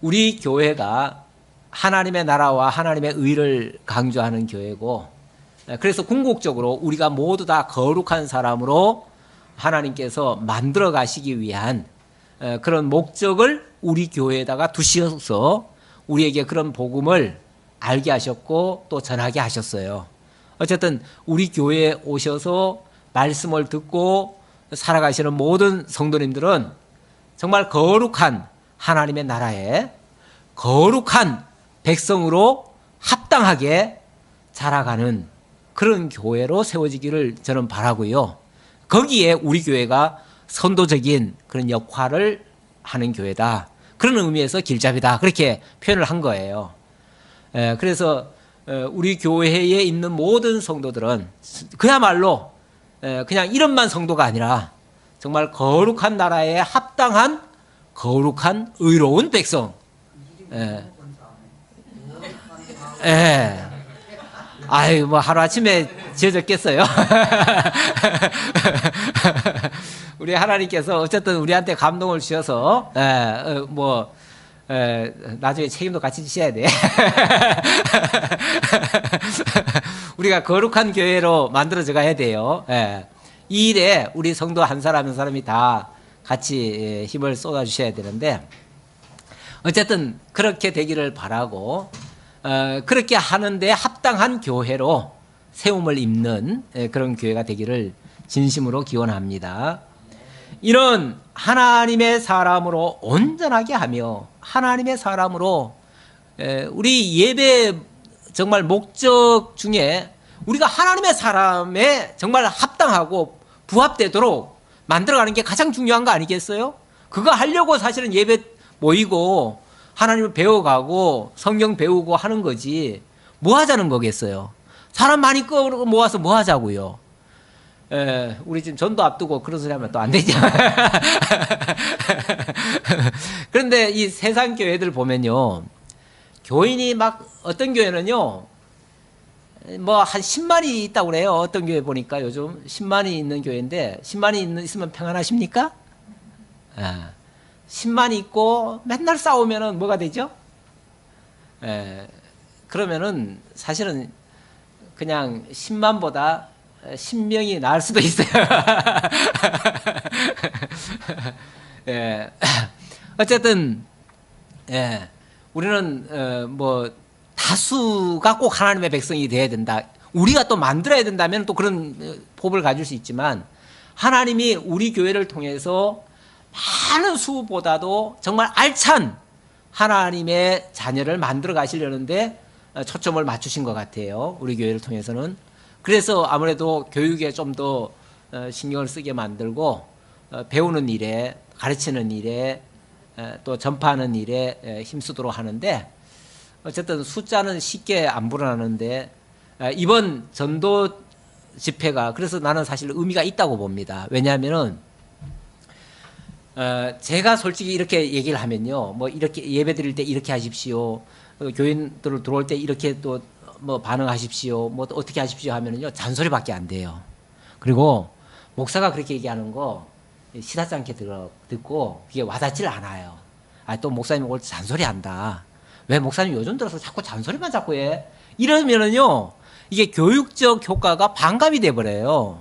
[SPEAKER 1] 우리 교회가 하나님의 나라와 하나님의 의를 강조하는 교회고, 그래서 궁극적으로 우리가 모두 다 거룩한 사람으로 하나님께서 만들어 가시기 위한 그런 목적을 우리 교회에다가 두셔서 우리에게 그런 복음을 알게 하셨고 또 전하게 하셨어요. 어쨌든 우리 교회에 오셔서 말씀을 듣고 살아가시는 모든 성도님들은 정말 거룩한 하나님의 나라에 거룩한 백성으로 합당하게 자라가는 그런 교회로 세워지기를 저는 바라고요. 거기에 우리 교회가 선도적인 그런 역할을 하는 교회다. 그런 의미에서 길잡이다. 그렇게 표현을 한 거예요. 그래서 우리 교회에 있는 모든 성도들은 그야말로 그냥 이름만 성도가 아니라 정말 거룩한 나라에 합당한 거룩한 의로운 백성. 아유, 뭐 하루아침에 지어졌겠어요. 우리 하나님께서 어쨌든 우리한테 감동을 주셔서 나중에 책임도 같이 지셔야 돼. 우리가 거룩한 교회로 만들어져 가야 돼요. 이 일에 우리 성도 한 사람 한 사람이 다 같이 힘을 쏟아 주셔야 되는데, 어쨌든 그렇게 되기를 바라고, 그렇게 하는데 합당한 교회로 세움을 입는 그런 교회가 되기를 진심으로 기원합니다. 이런 하나님의 사람으로 온전하게 하며 하나님의 사람으로 우리 예배 정말 목적 중에 우리가 하나님의 사람에 정말 합당하고 부합되도록 만들어가는 게 가장 중요한 거 아니겠어요? 그거 하려고 사실은 예배 모이고 하나님을 배워가고 성경 배우고 하는 거지 뭐 하자는 거겠어요? 사람 많이 모아서 뭐 하자고요? 우리 지금 전도 앞두고 그런 소리 하면 또 안 되죠. 그런데 이 세상 교회들 보면요, 교인이 막 어떤 교회는요 뭐 한 10만이 있다고 그래요. 어떤 교회 보니까 요즘 10만이 있는 교회인데 10만이 있으면 평안하십니까? 10만이 있고 맨날 싸우면은 뭐가 되죠? 그러면은 사실은 그냥 10만보다 10명이 나을 수도 있어요. 어쨌든 우리는 뭐 다수가 꼭 하나님의 백성이 돼야 된다. 우리가 또 만들어야 된다면 또 그런 법을 가질 수 있지만 하나님이 우리 교회를 통해서 많은 수보다도 정말 알찬 하나님의 자녀를 만들어 가시려는데 초점을 맞추신 것 같아요. 우리 교회를 통해서는. 그래서 아무래도 교육에 좀 더 신경을 쓰게 만들고 배우는 일에, 가르치는 일에, 또 전파하는 일에 힘쓰도록 하는데, 어쨌든 숫자는 쉽게 안 불어나는데 이번 전도 집회가 그래서 나는 사실 의미가 있다고 봅니다. 왜냐하면은 제가 솔직히 이렇게 얘기를 하면요, 뭐 이렇게 예배 드릴 때 이렇게 하십시오, 교인들 들어올 때 이렇게 또 뭐 반응하십시오, 뭐 어떻게 하십시오 하면은요 잔소리밖에 안 돼요. 그리고 목사가 그렇게 얘기하는 거 시답지 않게 듣고 그게 와닿질 않아요. 또 목사님 올 때 잔소리 한다. 왜 목사님 요즘 들어서 자꾸 잔소리만 자꾸 해? 이러면은요 이게 교육적 효과가 반감이 돼버려요.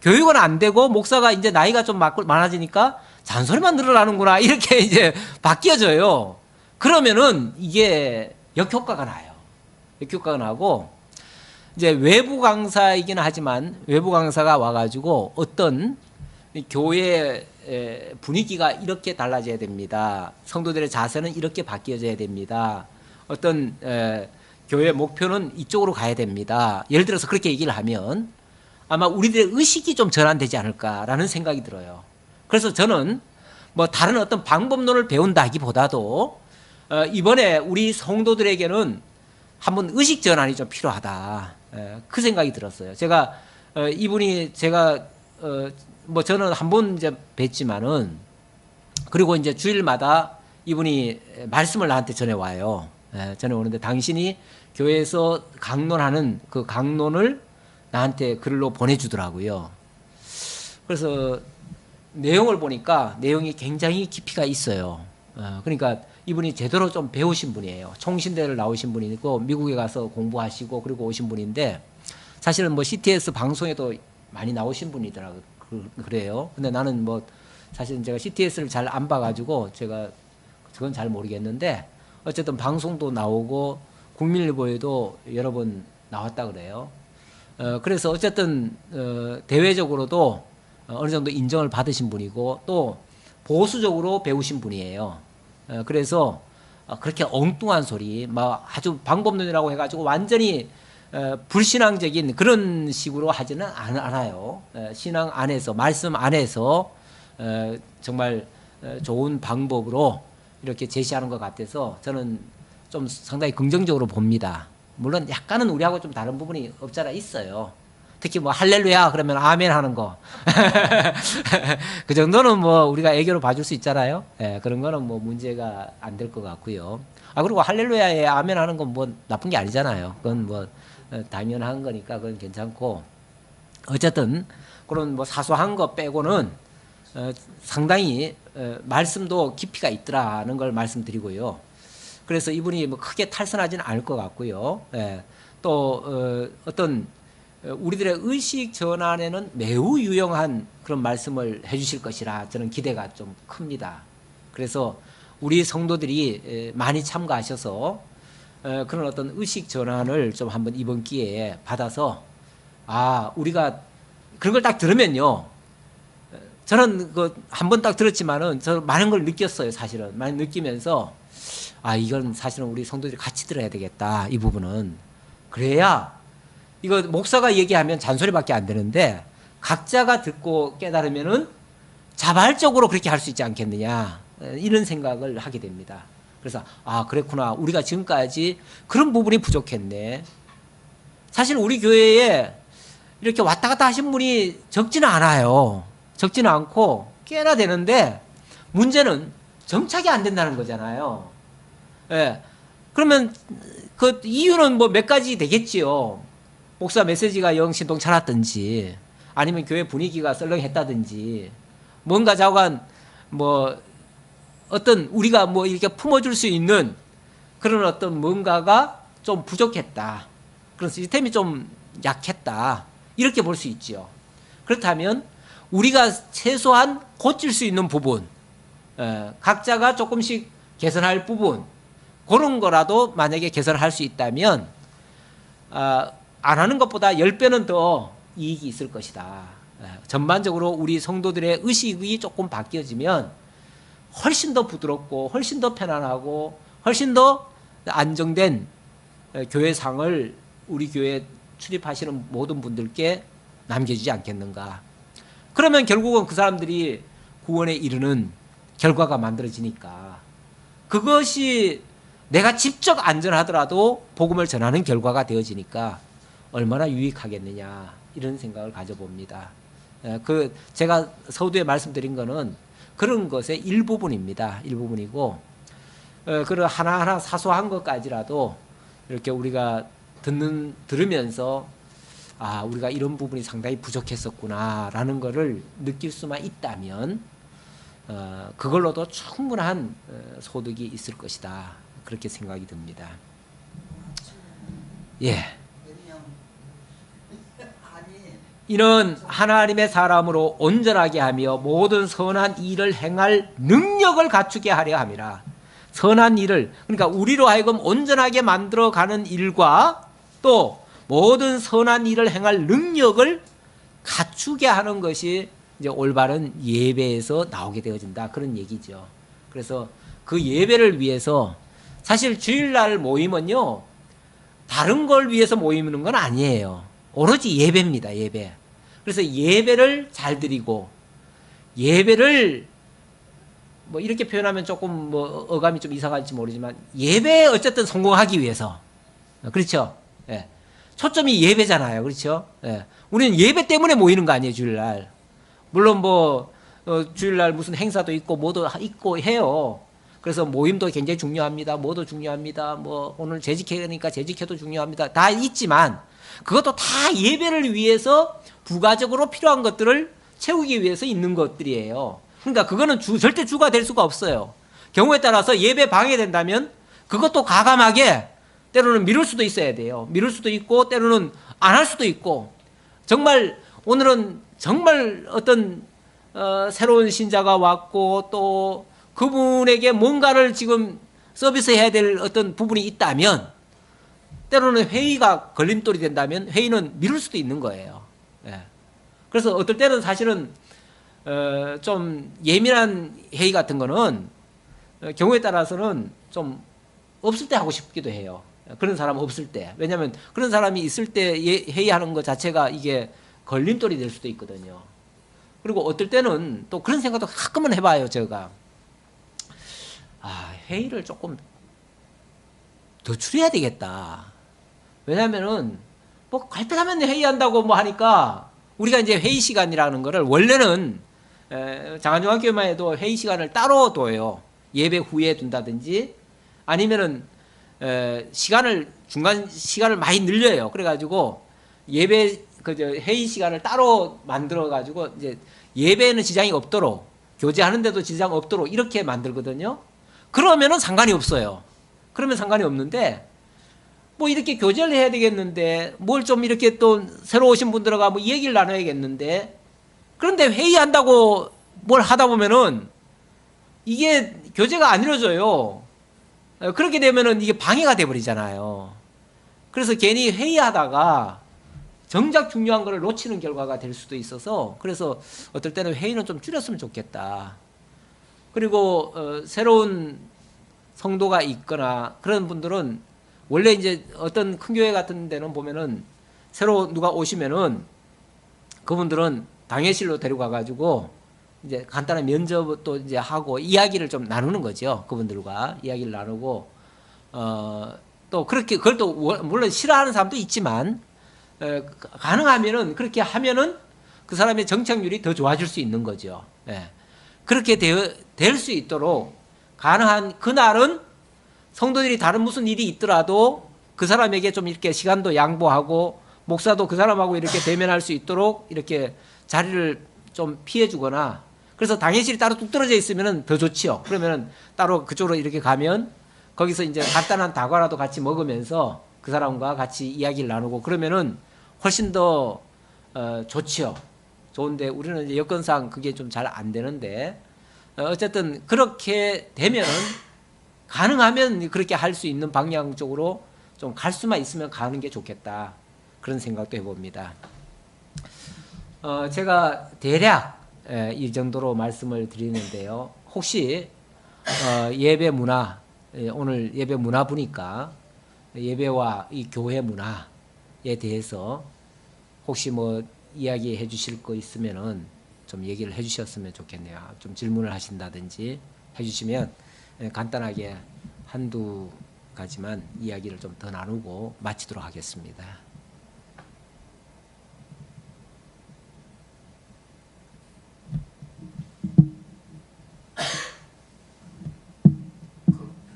[SPEAKER 1] 교육은 안 되고 목사가 이제 나이가 좀 많아지니까 잔소리만 늘어나는구나 이렇게 이제 바뀌어져요. 그러면은 이게 역효과가 나요. 역효과가 나고 이제 외부 강사이긴 하지만 외부 강사가 와가지고 어떤 교회 분위기가 이렇게 달라져야 됩니다. 성도들의 자세는 이렇게 바뀌어져야 됩니다. 어떤 교회 목표는 이쪽으로 가야 됩니다. 예를 들어서 그렇게 얘기를 하면 아마 우리들의 의식이 좀 전환되지 않을까라는 생각이 들어요. 그래서 저는 뭐 다른 어떤 방법론을 배운다기보다도 이번에 우리 성도들에게는 한번 의식 전환이 좀 필요하다. 그 생각이 들었어요. 제가 이분이 제가 뭐 저는 한 번 이제 뵀지만은 그리고 이제 주일마다 이분이 말씀을 나한테 전해 와요. 전해 오는데 당신이 교회에서 강론하는 그 강론을 나한테 글로 보내주더라고요. 그래서 내용을 보니까 내용이 굉장히 깊이가 있어요. 그러니까 이분이 제대로 좀 배우신 분이에요. 총신대를 나오신 분이고 미국에 가서 공부하시고 그리고 오신 분인데 사실은 뭐 CTS 방송에도 많이 나오신 분이더라고요. 그래요. 근데 나는 뭐 사실은 제가 CTS를 잘 안 봐가지고 제가 그건 잘 모르겠는데 어쨌든 방송도 나오고 국민일보에도 여러 번 나왔다 그래요. 그래서 어쨌든 대외적으로도 어느 정도 인정을 받으신 분이고 또 보수적으로 배우신 분이에요. 그래서 그렇게 엉뚱한 소리, 막 아주 방법론이라고 해가지고 완전히 불신앙적인 그런 식으로 하지는 않아요. 신앙 안에서, 말씀 안에서 정말 좋은 방법으로 이렇게 제시하는 것 같아서 저는 좀 상당히 긍정적으로 봅니다. 물론 약간은 우리하고 좀 다른 부분이 없잖아 있어요. 특히 뭐 할렐루야 그러면 아멘 하는 거. 그 정도는 뭐 우리가 애교로 봐줄 수 있잖아요. 그런 거는 뭐 문제가 안 될 것 같고요. 그리고 할렐루야에 아멘 하는 건 뭐 나쁜 게 아니잖아요. 그건 뭐 당연한 거니까 그건 괜찮고. 어쨌든 그런 뭐 사소한 거 빼고는 상당히 말씀도 깊이가 있더라는 걸 말씀드리고요. 그래서 이분이 뭐 크게 탈선하지는 않을 것 같고요. 또 어떤 우리들의 의식 전환에는 매우 유용한 그런 말씀을 해주실 것이라 저는 기대가 좀 큽니다. 그래서 우리 성도들이 많이 참가하셔서 그런 어떤 의식 전환을 좀 한번 이번 기회에 받아서 우리가 그런 걸 딱 들으면요. 저는 그 한 번 딱 들었지만은 저 많은 걸 느꼈어요. 사실은 많이 느끼면서 이건 사실은 우리 성도들이 같이 들어야 되겠다. 이 부분은 그래야. 이거 목사가 얘기하면 잔소리밖에 안 되는데 각자가 듣고 깨달으면은 자발적으로 그렇게 할 수 있지 않겠느냐, 이런 생각을 하게 됩니다. 그래서 아, 그랬구나, 우리가 지금까지 그런 부분이 부족했네. 사실 우리 교회에 이렇게 왔다 갔다 하신 분이 적지는 않아요. 적지는 않고 꽤나 되는데 문제는 정착이 안 된다는 거잖아요. 예. 그러면 그 이유는 뭐 몇 가지 되겠지요. 목사 메시지가 영 신통찮았든지, 아니면 교회 분위기가 썰렁했다든지, 뭔가 자관 뭐 어떤 우리가 뭐 이렇게 품어줄 수 있는 그런 어떤 뭔가가 좀 부족했다, 그런 시스템이 좀 약했다, 이렇게 볼 수 있죠. 그렇다면 우리가 최소한 고칠 수 있는 부분, 각자가 조금씩 개선할 부분, 그런 거라도 만약에 개선할 수 있다면 안 하는 것보다 10배는 더 이익이 있을 것이다. 전반적으로 우리 성도들의 의식이 조금 바뀌어지면 훨씬 더 부드럽고 훨씬 더 편안하고 훨씬 더 안정된 교회상을 우리 교회에 출입하시는 모든 분들께 남겨주지 않겠는가. 그러면 결국은 그 사람들이 구원에 이르는 결과가 만들어지니까, 그것이 내가 직접 안전하더라도 복음을 전하는 결과가 되어지니까 얼마나 유익하겠느냐, 이런 생각을 가져봅니다. 제가 서두에 말씀드린 거는 그런 것의 일부분입니다. 일부분이고, 그런 하나하나 사소한 것까지라도 이렇게 우리가 들으면서 아, 우리가 이런 부분이 상당히 부족했었구나라는 것을 느낄 수만 있다면 그걸로도 충분한 소득이 있을 것이다, 그렇게 생각이 듭니다. 예. 이는 하나님의 사람으로 온전하게 하며 모든 선한 일을 행할 능력을 갖추게 하려 함이라. 선한 일을, 그러니까 우리로 하여금 온전하게 만들어가는 일과 또 모든 선한 일을 행할 능력을 갖추게 하는 것이 이제 올바른 예배에서 나오게 되어진다, 그런 얘기죠. 그래서 그 예배를 위해서, 사실 주일날 모임은요 다른 걸 위해서 모이는 건 아니에요. 오로지 예배입니다. 예배. 그래서 예배를 잘 드리고, 예배를 뭐 이렇게 표현하면 조금 뭐 어감이 좀 이상할지 모르지만, 예배에 어쨌든 성공하기 위해서, 그렇죠? 예. 초점이 예배잖아요. 그렇죠? 예. 우리는 예배 때문에 모이는 거 아니에요, 주일날. 물론 뭐 주일날 무슨 행사도 있고 뭐도 있고 해요. 그래서 모임도 굉장히 중요합니다. 뭐도 중요합니다. 뭐 오늘 재직회니까 재직회도 중요합니다. 다 있지만 그것도 다 예배를 위해서 부가적으로 필요한 것들을 채우기 위해서 있는 것들이에요. 그러니까 그거는 절대 주가 될 수가 없어요. 경우에 따라서 예배 방해된다면 그것도 과감하게 때로는 미룰 수도 있어야 돼요. 미룰 수도 있고 때로는 안 할 수도 있고, 정말 오늘은 정말 어떤 새로운 신자가 왔고 또 그분에게 뭔가를 지금 서비스해야 될 어떤 부분이 있다면, 때로는 회의가 걸림돌이 된다면 회의는 미룰 수도 있는 거예요. 예. 그래서 어떨 때는 사실은 좀 예민한 회의 같은 거는 경우에 따라서는 좀 없을 때 하고 싶기도 해요. 그런 사람 없을 때. 왜냐하면 그런 사람이 있을 때 회의하는 것 자체가 이게 걸림돌이 될 수도 있거든요. 그리고 어떨 때는 또 그런 생각도 가끔은 해봐요. 제가 회의를 조금 더 줄여야 되겠다. 왜냐하면은 뭐 갈 때 가면 회의한다고 뭐 하니까, 우리가 이제 회의 시간이라는 거를 원래는 장안중앙교회만 해도 회의 시간을 따로 둬요. 예배 후에 둔다든지 아니면은 시간을 중간 시간을 많이 늘려요. 그래가지고 예배 회의 시간을 따로 만들어가지고 이제 예배에는 지장이 없도록, 교제하는데도 지장 없도록 이렇게 만들거든요. 그러면은 상관이 없어요. 그러면 상관이 없는데, 뭐 이렇게 교제를 해야 되겠는데, 뭘 좀 이렇게 또 새로 오신 분들과 뭐 얘기를 나눠야겠는데, 그런데 회의한다고 뭘 하다 보면은 이게 교제가 안 이루어져요. 그렇게 되면은 이게 방해가 돼버리잖아요. 그래서 괜히 회의하다가 정작 중요한 거를 놓치는 결과가 될 수도 있어서, 그래서 어떨 때는 회의는 좀 줄였으면 좋겠다. 그리고 새로운 성도가 있거나 그런 분들은 원래 이제 어떤 큰 교회 같은 데는 보면은 새로 누가 오시면은 그분들은 당회실로 데려가 가지고 이제 간단한 면접도 이제 하고 이야기를 좀 나누는 거죠. 그분들과 이야기를 나누고 또 그렇게 그걸 또 물론 싫어하는 사람도 있지만 가능하면은 그렇게 하면은 그 사람의 정착률이 더 좋아질 수 있는 거죠. 예. 그렇게 될 수 있도록 가능한 그날은 성도들이 다른 무슨 일이 있더라도 그 사람에게 좀 이렇게 시간도 양보하고 목사도 그 사람하고 이렇게 대면할 수 있도록 이렇게 자리를 좀 피해주거나 그래서 당회실이 따로 뚝 떨어져 있으면 더 좋지요. 그러면은 따로 그쪽으로 이렇게 가면 거기서 이제 간단한 다과라도 같이 먹으면서 그 사람과 같이 이야기를 나누고 그러면은 훨씬 더 좋지요. 좋은데 우리는 이제 여건상 그게 좀 잘 안 되는데 어쨌든 그렇게 되면은 가능하면 그렇게 할 수 있는 방향 쪽으로 좀 갈 수만 있으면 가는 게 좋겠다. 그런 생각도 해봅니다. 제가 대략 이 정도로 말씀을 드리는데요. 혹시 예배 문화 오늘 예배 문화 보니까 예배와 이 교회 문화에 대해서 혹시 뭐 이야기해 주실 거 있으면은 좀 얘기를 해 주셨으면 좋겠네요. 좀 질문을 하신다든지 해 주시면 간단하게 한두 가지만 이야기를 좀 더 나누고 마치도록 하겠습니다.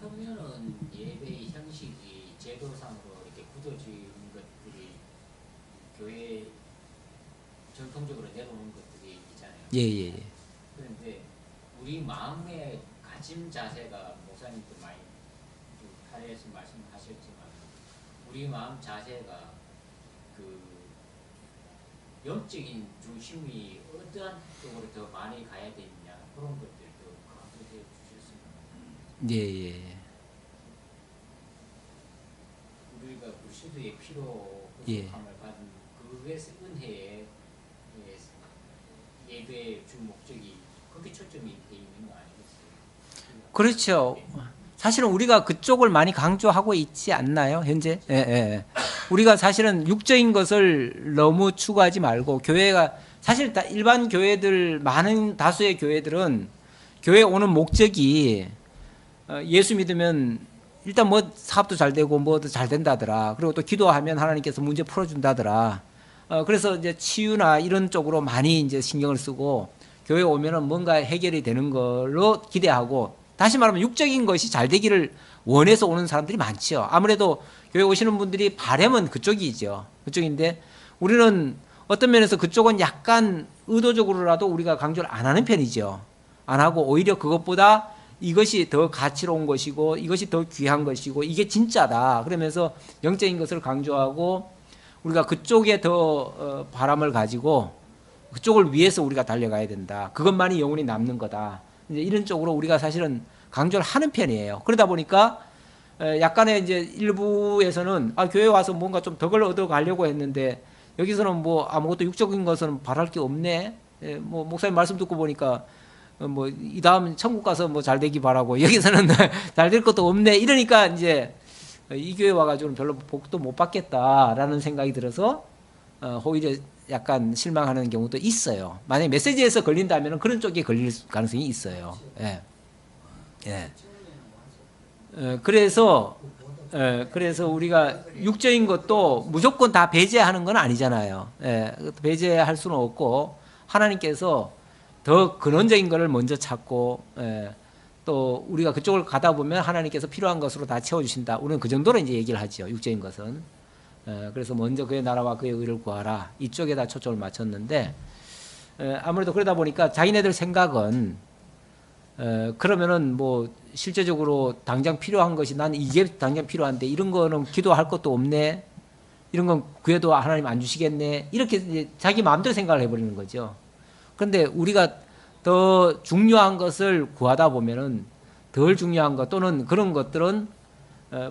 [SPEAKER 2] 그러면은 예배 형식이 제도상으로 이렇게 굳어지는 것들이 교회 전통적으로 내려오는 것들이 있잖아요.
[SPEAKER 1] 예.
[SPEAKER 2] 그런데 우리 마음의 가짐 자세가 목사님도 많이 사례에서 말씀하셨지만 우리 마음 자세가 그 영적인 중심이 어떠한 쪽으로 더 많이 가야 되느냐 그런 것들도 강조해 주셨습니다.
[SPEAKER 1] 예.
[SPEAKER 2] 우리가 그 시도의 피로
[SPEAKER 1] 예.
[SPEAKER 2] 구속함을 받은 그것의 은혜의 예배의 주 목적이 그렇게 초점이 돼 있는 거 아니겠어요?
[SPEAKER 1] 그렇죠. 사실은 우리가 그쪽을 많이 강조하고 있지 않나요, 현재? 예. 우리가 사실은 육적인 것을 너무 추구하지 말고 교회가 사실 일반 교회들 많은 다수의 교회들은 교회 오는 목적이 예수 믿으면 일단 뭐 사업도 잘 되고 뭐도 잘 된다더라. 그리고 또 기도하면 하나님께서 문제 풀어준다더라. 그래서 이제 치유나 이런 쪽으로 많이 이제 신경을 쓰고 교회 오면은 뭔가 해결이 되는 걸로 기대하고 다시 말하면 육적인 것이 잘 되기를 원해서 오는 사람들이 많지요. 아무래도 교회 오시는 분들이 바람은 그쪽이죠. 그쪽인데 우리는 어떤 면에서 그쪽은 약간 의도적으로라도 우리가 강조를 안 하는 편이죠. 안 하고 오히려 그것보다 이것이 더 가치로운 것이고 이것이 더 귀한 것이고 이게 진짜다. 그러면서 영적인 것을 강조하고 우리가 그쪽에 더 바람을 가지고 그쪽을 위해서 우리가 달려가야 된다. 그것만이 영원히 남는 거다. 이제 이런 쪽으로 우리가 사실은 강조를 하는 편이에요. 그러다 보니까 약간의 이제 일부에서는 교회 와서 뭔가 좀 덕을 얻어가려고 했는데 여기서는 뭐 아무것도 육적인 것은 바랄 게 없네. 뭐 목사님 말씀 듣고 보니까 뭐 이 다음 천국 가서 뭐 잘 되기 바라고 여기서는 잘 될 것도 없네. 이러니까 이제 이 교회 와가지고는 별로 복도 못 받겠다라는 생각이 들어서 오히려 약간 실망하는 경우도 있어요. 만약에 메시지에서 걸린다면 그런 쪽에 걸릴 가능성이 있어요. 예. 그래서 우리가 육적인 것도 무조건 다 배제하는 건 아니잖아요. 배제할 수는 없고 하나님께서 더 근원적인 것을 먼저 찾고 또 우리가 그쪽을 가다 보면 하나님께서 필요한 것으로 다 채워주신다. 우리는 그 정도로 이제 얘기를 하죠. 육적인 것은. 그래서 먼저 그의 나라와 그의 의를 구하라. 이쪽에다 초점을 맞췄는데 아무래도 그러다 보니까 자기네들 생각은 그러면은 뭐 실제적으로 당장 필요한 것이 난 이게 당장 필요한데 이런 거는 기도할 것도 없네. 이런 건 구해도 하나님 안 주시겠네. 이렇게 이제 자기 마음대로 생각을 해버리는 거죠. 그런데 우리가 더 중요한 것을 구하다 보면은 덜 중요한 것 또는 그런 것들은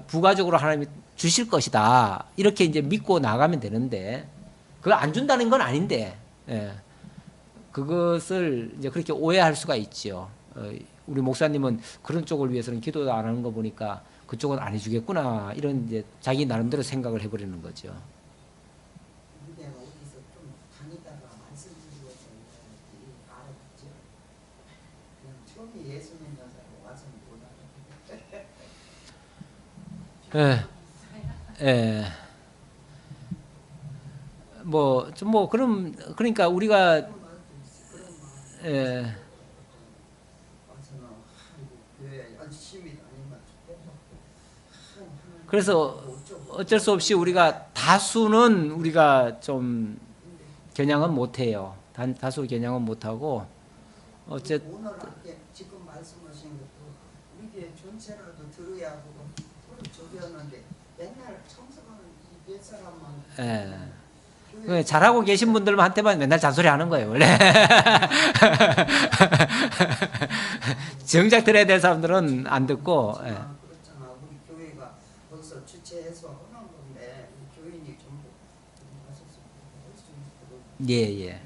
[SPEAKER 1] 부가적으로 하나님이 주실 것이다. 이렇게 이제 믿고 나가면 되는데 그걸 안 준다는 건 아닌데 그것을 이제 그렇게 오해할 수가 있죠. 우리 목사님은 그런 쪽을 위해서는 기도도 안 하는 거 보니까 그쪽은 안 해주겠구나 이런 이제 자기 나름대로 생각을 해버리는 거죠.
[SPEAKER 3] 내가 어디서 좀 다니다가 말씀드리고
[SPEAKER 1] 예, 예. 그럼, 그러니까 우리가, 예, 그래서 어쩔 수 없이 우리가 다수는 우리가 좀 겨냥은 못해요. 다수 겨냥은 못하고,
[SPEAKER 3] 오늘 함께 지금 말씀하신 것도 우리 교회 전체라도 들어야 하고 저기였는데 맨날 청소하는 이 몇 사람만
[SPEAKER 1] 예. 잘하고 계신 분들한테만 맨날 잔소리 하는 거예요, 원래. 정작 들어야 될 사람들은 안 듣고, 예.
[SPEAKER 3] 그렇잖아. 우리 교회가 거기서 주최해서 하는 건데 교인이 전부
[SPEAKER 1] 예, 예.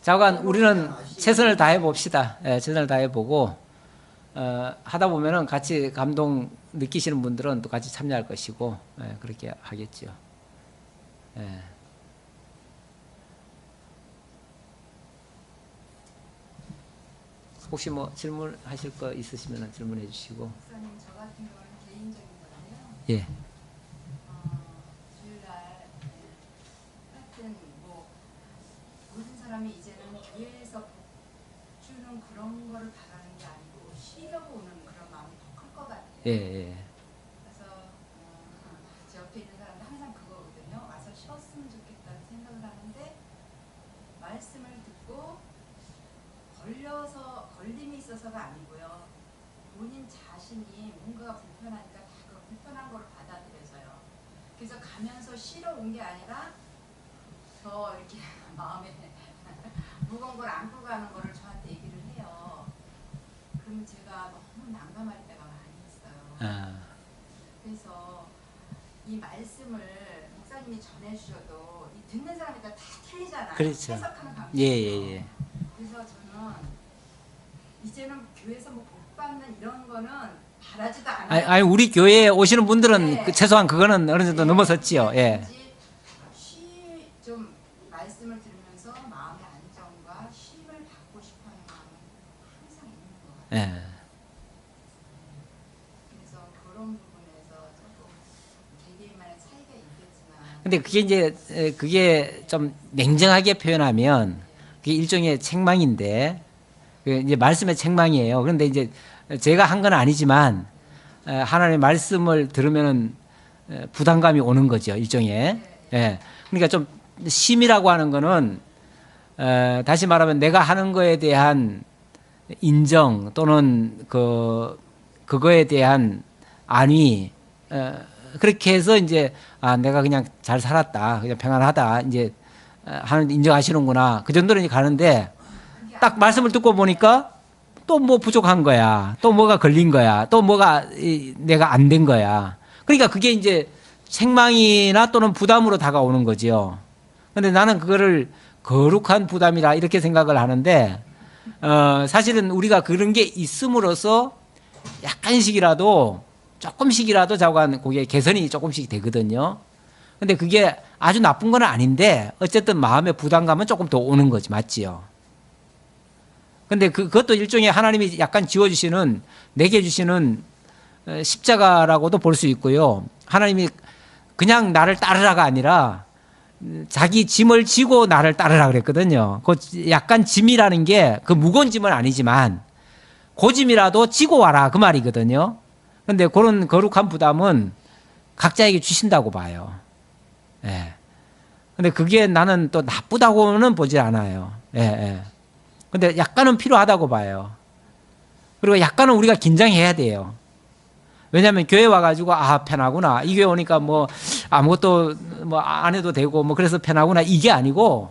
[SPEAKER 1] 자관 우리는 최선을 다해 봅시다. 예, 최선을 다해 보고 하다 보면은 같이 감동 느끼시는 분들은 또 같이 참여할 것이고 그렇게 하겠죠. 예. 혹시 뭐 질문하실 거 있으시면 질문해 주시고.
[SPEAKER 4] 목사님, 저 같은 경우는 개인적인 건데요.
[SPEAKER 1] 예.
[SPEAKER 4] 주일날 하여튼 뭐 모든 사람이 이제는 교회에서 복 주는 그런 거를 바라는 게 아니고 쉬려고 오는 그런 마음이 더 클 것 같아요.
[SPEAKER 1] 예, 예.
[SPEAKER 4] 그래서 제 옆에 있는 사람도 항상 그거거든요. 와서 쉬었으면 좋겠다는 생각을 하는데 말씀을 듣고 걸림이 있어서가 아니고요. 본인 자신이 뭔가가 불편하니까 다 그 불편한 거를 받아들여져요. 그래서 가면서 쉬러 온 게 아니라 더 이렇게 마음에 무거운 걸 안고 가는 거를 저한테 얘기를 해요. 그러면 제가 너무 난감할 때가 많이 있어요. 그래서 이 말씀을 목사님이 전해주셔도 이 듣는 사람에 따라 다 틀리잖아요.
[SPEAKER 1] 그렇죠.
[SPEAKER 4] 해석하는 방법이.
[SPEAKER 1] 예, 예, 예.
[SPEAKER 4] 그래서 저는 이제는 교회에서 뭐 복 받는 이런 거는 바라지도 않아요.
[SPEAKER 1] 아니 우리 교회에 오시는 분들은
[SPEAKER 4] 네.
[SPEAKER 1] 최소한 그거는 어느 정도 넘어섰지요. 예.
[SPEAKER 4] 좀 말씀을 들으면서 마음의 안정과 쉼을 받고 싶어하는 마음이 항상 있는 것 같아요.
[SPEAKER 1] 예.
[SPEAKER 4] 그래서 그런 부분에서 조금 개개인만의 차이가 있겠지만.
[SPEAKER 1] 근데 그게 이제 그게 좀 냉정하게 표현하면 그게 일종의 책망인데 그 이제 말씀의 책망이에요. 그런데 이제 제가 한 건 아니지만 하나님의 말씀을 들으면은 부담감이 오는 거죠, 일종의. 예. 그러니까 좀 심이라고 하는 거는 다시 말하면 내가 하는 거에 대한 인정 또는 그거에 대한 안위 그렇게 해서 이제 내가 그냥 잘 살았다, 그냥 평안하다, 이제 하는 인정하시는구나 그 정도는 가는데 딱 말씀을 듣고 보니까 또 뭐 부족한 거야, 또 뭐가 걸린 거야, 또 뭐가 내가 안 된 거야. 그러니까 그게 이제 책망이나 또는 부담으로 다가오는 거지요. 근데 나는 그거를 거룩한 부담이라 이렇게 생각을 하는데 사실은 우리가 그런 게 있음으로써 약간씩이라도 조금씩이라도 자관 그게 개선이 조금씩 되거든요. 근데 그게 아주 나쁜 건 아닌데 어쨌든 마음의 부담감은 조금 더 오는 거지, 맞지요? 근데 그것도 일종의 하나님이 약간 지워주시는, 내게 주시는 십자가라고도 볼 수 있고요. 하나님이 그냥 나를 따르라가 아니라 자기 짐을 지고 나를 따르라 그랬거든요. 그 약간 짐이라는 게 그 무거운 짐은 아니지만 그 짐이라도 지고 와라 그 말이거든요. 근데 그런 거룩한 부담은 각자에게 주신다고 봐요. 예. 근데 그게 나는 또 나쁘다고는 보지 않아요. 예, 예. 근데 약간은 필요하다고 봐요. 그리고 약간은 우리가 긴장해야 돼요. 왜냐하면 교회 와가지고 편하구나, 이 교회 오니까 뭐 아무것도 뭐 안 해도 되고 뭐 그래서 편하구나, 이게 아니고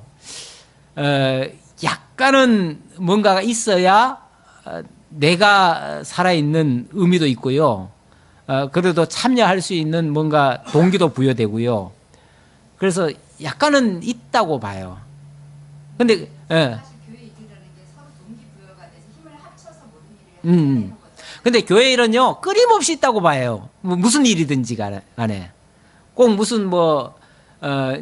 [SPEAKER 1] 약간은 뭔가가 있어야 내가 살아있는 의미도 있고요. 그래도 참여할 수 있는 뭔가 동기도 부여되고요. 그래서 약간은 있다고 봐요. 근데
[SPEAKER 4] 사실 교회 일이라는 게 서로 동기부여가 돼서 힘을 합쳐서 모든 일을 해내는 거죠.
[SPEAKER 1] 근데 교회 일은요 끊임없이 있다고 봐요. 뭐 무슨 일이든지 간에 꼭 무슨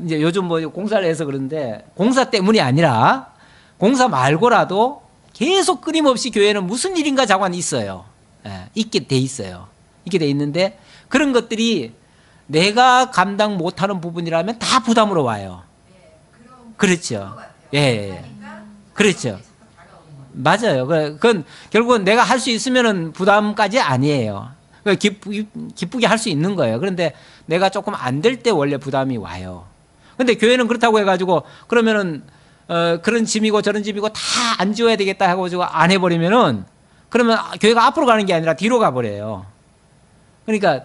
[SPEAKER 1] 이제 요즘 뭐 공사를 해서 그런데 공사 때문이 아니라 공사 말고라도 계속 끊임없이 교회는 무슨 일인가 자관 있어요. 예, 있게 돼 있어요. 있게 돼 있는데 그런 것들이 내가 감당 못하는 부분이라면 다 부담으로 와요.
[SPEAKER 4] 네, 그런
[SPEAKER 1] 그렇죠.
[SPEAKER 4] 것 같아요.
[SPEAKER 1] 예, 예.
[SPEAKER 4] 하니까
[SPEAKER 1] 그렇죠.
[SPEAKER 4] 자꾸 다가오는 거예요.
[SPEAKER 1] 맞아요. 그건 결국은 내가 할 수 있으면은 부담까지 아니에요. 기쁘게 할 수 있는 거예요. 그런데 내가 조금 안 될 때 원래 부담이 와요. 근데 교회는 그렇다고 해가지고 그러면은 그런 짐이고 저런 짐이고 다 안 지워야 되겠다 하고 안 해버리면은 그러면 교회가 앞으로 가는 게 아니라 뒤로 가버려요. 그러니까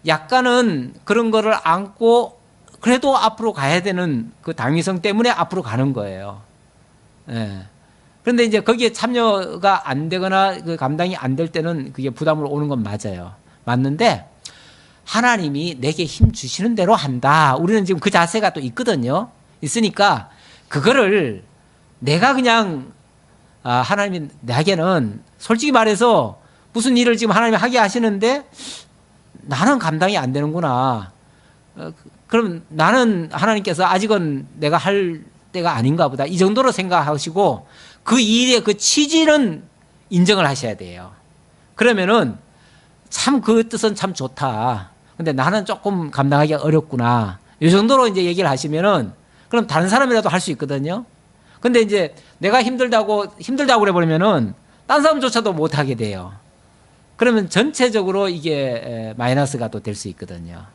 [SPEAKER 1] 약간은 그런 거를 안고 그래도 앞으로 가야 되는 그 당위성 때문에 앞으로 가는 거예요. 예. 그런데 이제 거기에 참여가 안 되거나 그 감당이 안 될 때는 그게 부담으로 오는 건 맞아요. 맞는데 하나님이 내게 힘 주시는 대로 한다. 우리는 지금 그 자세가 또 있거든요. 있으니까 그거를 내가 그냥 하나님이 나에게는 솔직히 말해서 무슨 일을 지금 하나님이 하게 하시는데 나는 감당이 안 되는구나. 그럼 나는 하나님께서 아직은 내가 할 때가 아닌가 보다. 이 정도로 생각하시고 그 일의 그 취지는 인정을 하셔야 돼요. 그러면은 참 그 뜻은 참 좋다. 근데 나는 조금 감당하기 어렵구나. 이 정도로 이제 얘기를 하시면은 그럼 다른 사람이라도 할 수 있거든요. 근데 이제 내가 힘들다고 그래버리면은 딴 사람조차도 못하게 돼요. 그러면 전체적으로 이게 마이너스가 또 될 수 있거든요.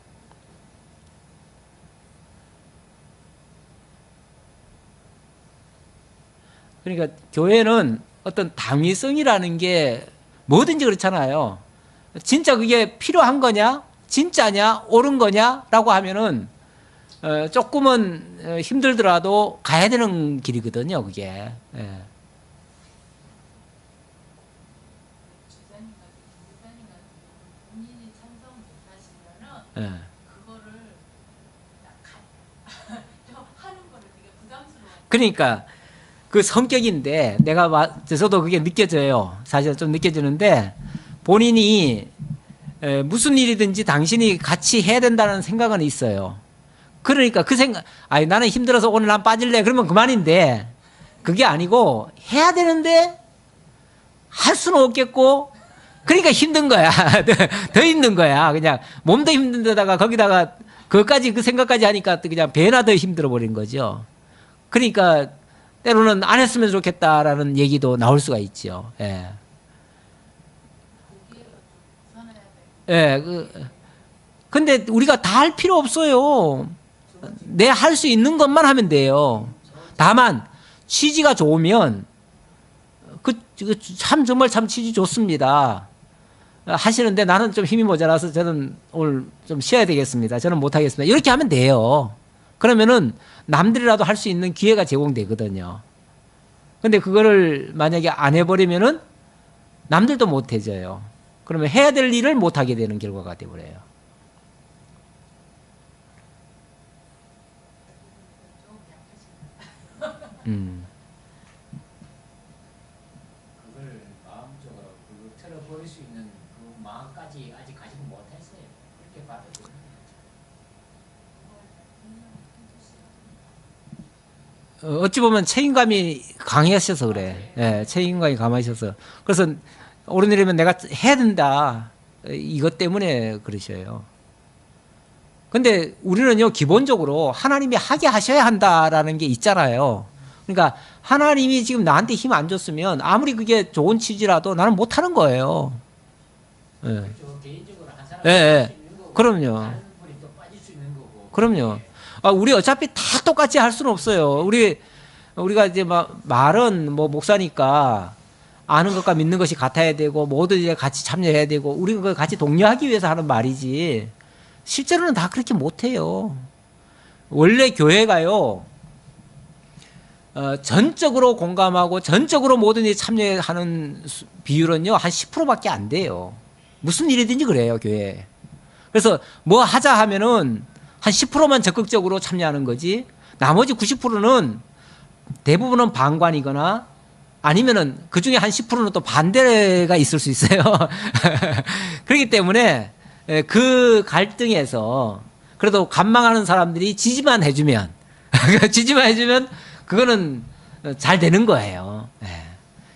[SPEAKER 1] 그러니까 교회는 어떤 당위성이라는 게 뭐든지 그렇잖아요. 진짜 그게 필요한 거냐? 진짜냐? 옳은 거냐? 라고 하면은 조금은 힘들더라도 가야 되는 길이거든요, 그게. 예.
[SPEAKER 5] 본인이 찬성 못하시면은
[SPEAKER 1] 예.
[SPEAKER 5] 그거를 좀 하는 거를 되게 부담스러워.
[SPEAKER 1] 그러니까 그 성격인데 저도 그게 느껴져요. 사실 좀 느껴지는데 본인이 무슨 일이든지 당신이 같이 해야 된다는 생각은 있어요. 그러니까 그 생각, 아니 나는 힘들어서 오늘 난 빠질래. 그러면 그만인데 그게 아니고 해야 되는데 할 수는 없겠고 그러니까 힘든 거야. 더 힘든 거야. 그냥 몸도 힘든 데다가 거기다가 그것까지 그 생각까지 하니까 그냥 배나 더 힘들어 버린 거죠. 그러니까 때로는 안 했으면 좋겠다라는 얘기도 나올 수가 있죠. 예. 예. 근데 우리가 다 할 필요 없어요. 내 할 수 있는 것만 하면 돼요. 다만 취지가 좋으면 참 정말 참 취지 좋습니다. 하시는데 나는 좀 힘이 모자라서 저는 오늘 좀 쉬어야 되겠습니다. 저는 못 하겠습니다. 이렇게 하면 돼요. 그러면은 남들이라도 할 수 있는 기회가 제공되거든요. 근데 그거를 만약에 안 해버리면은 남들도 못 해져요. 그러면 해야 될 일을 못 하게 되는 결과가 되버려요.
[SPEAKER 2] 그걸 마음적으로 그걸 틀어버릴 수 있는 그 마음까지 아직 가지고 못했어요. 그렇게 봐도 됩니다.
[SPEAKER 1] 어찌 보면 책임감이 강하셔서 그래. 예, 책임감이 강하셔서. 그래서 오르내리면 내가 해야 된다. 이것 때문에 그러셔요. 근데 우리는요, 기본적으로 하나님이 하게 하셔야 한다라는 게 있잖아요. 그러니까 하나님이 지금 나한테 힘 안 줬으면 아무리 그게 좋은 취지라도 나는 못 하는 거예요. 예.
[SPEAKER 2] 그렇죠. 개인적으로 한 사람
[SPEAKER 1] 예, 예.
[SPEAKER 2] 할수 있는 거고
[SPEAKER 1] 그럼요.
[SPEAKER 2] 다른 분이 또 빠질 수 있는 거고.
[SPEAKER 1] 그럼요. 우리 어차피 다 똑같이 할 수는 없어요. 우리가 이제 말은 뭐 목사니까 아는 것과 믿는 것이 같아야 되고 모두 이제 같이 참여해야 되고 우리가 그걸 같이 독려하기 위해서 하는 말이지 실제로는 다 그렇게 못해요. 원래 교회가요 전적으로 공감하고 전적으로 모든 일에 참여하는 비율은요 한 10%밖에 안 돼요. 무슨 일이든지 그래요 교회. 그래서 뭐 하자 하면은 한 10%만 적극적으로 참여하는 거지 나머지 90%는 대부분은 방관이거나 아니면은 그 중에 한 10%는 또 반대가 있을 수 있어요. 그렇기 때문에 그 갈등에서 그래도 관망하는 사람들이 지지만 해주면 그거는 잘 되는 거예요.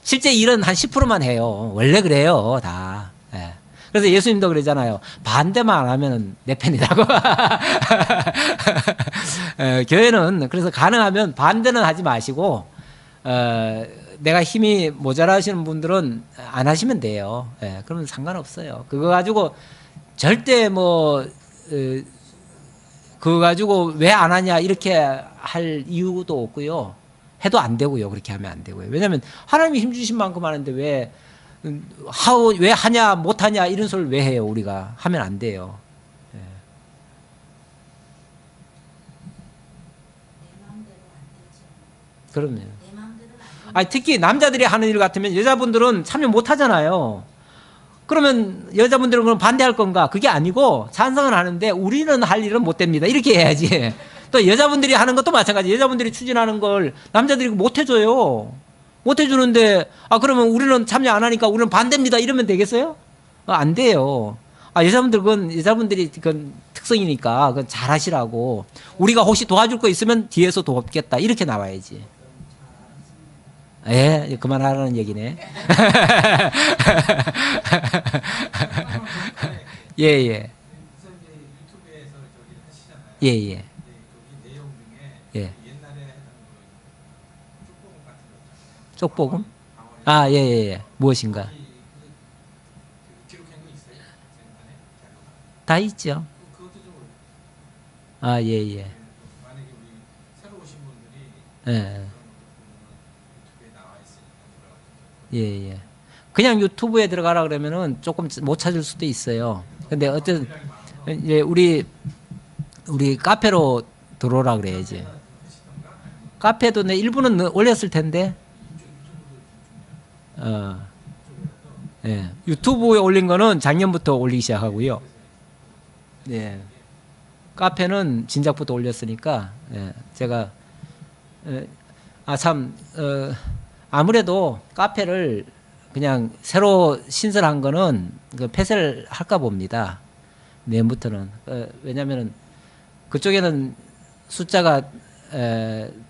[SPEAKER 1] 실제 일은 한 10%만 해요. 원래 그래요, 다. 그래서 예수님도 그러잖아요. 반대만 안 하면 내 편이라고. 교회는 그래서 가능하면 반대는 하지 마시고 내가 힘이 모자라시는 분들은 안 하시면 돼요. 예, 그러면 상관없어요. 그거 가지고 절대 그거 가지고 왜 안 하냐 이렇게 할 이유도 없고요. 해도 안 되고요. 그렇게 하면 안 되고요. 왜냐하면 하나님이 힘 주신 만큼 하는데 왜 하냐 못하냐 이런 소리를 왜 해요. 우리가 하면 안 돼요. 예.
[SPEAKER 4] 내 마음대로 안 되죠.
[SPEAKER 1] 그럼요.
[SPEAKER 4] 내 마음대로는 안 되죠.
[SPEAKER 1] 아니, 특히 남자들이 하는 일 같으면 여자분들은 참여 못 하잖아요. 그러면 여자분들은 그럼 반대할 건가? 그게 아니고 찬성을 하는데 우리는 할 일은 못 됩니다. 이렇게 해야지. 또 여자분들이 하는 것도 마찬가지. 여자분들이 추진하는 걸 남자들이 못 해줘요. 못 해주는데 그러면 우리는 참여 안 하니까 우리는 반대입니다. 이러면 되겠어요? 안 돼요. 여자분들이 그건 특성이니까 그건 잘 하시라고. 우리가 혹시 도와줄 거 있으면 뒤에서 돕겠다. 이렇게 나와야지. 예, 그만하라는 얘기네. 예, 예.
[SPEAKER 6] 우선 이제 유튜브에서 저기 하시잖아요.
[SPEAKER 1] 예, 예.
[SPEAKER 6] 근데 거기 내용 중에
[SPEAKER 1] 예.
[SPEAKER 6] 옛날에 하던 그 쪽보금 같은 거 있잖아요.
[SPEAKER 1] 쪽보금?
[SPEAKER 6] 방언.
[SPEAKER 1] 예, 예, 예. 무엇인가?
[SPEAKER 6] 거기 그 기록한 거 있어요? 생간에 자료가.
[SPEAKER 1] 다 있죠.
[SPEAKER 6] 그것도 좀
[SPEAKER 1] 예, 예.
[SPEAKER 6] 만약에 우리 새로 오신 분들이
[SPEAKER 1] 예,
[SPEAKER 6] 그런 거 유튜브에 나와 있으니까 들어가서
[SPEAKER 1] 예, 예. 그냥 유튜브에 들어가라 그러면은 조금 못 찾을 수도 있어요. 근데 어쨌든, 예, 우리 카페로 들어오라 그래야지. 카페도 내 일부는 올렸을 텐데, 예. 유튜브에 올린 거는 작년부터 올리기 시작하고요. 예. 카페는 진작부터 올렸으니까, 예. 제가, 아무래도 카페를 그냥 새로 신설한 거는 폐쇄를 할까 봅니다. 내년부터는. 왜냐면은 그쪽에는 숫자가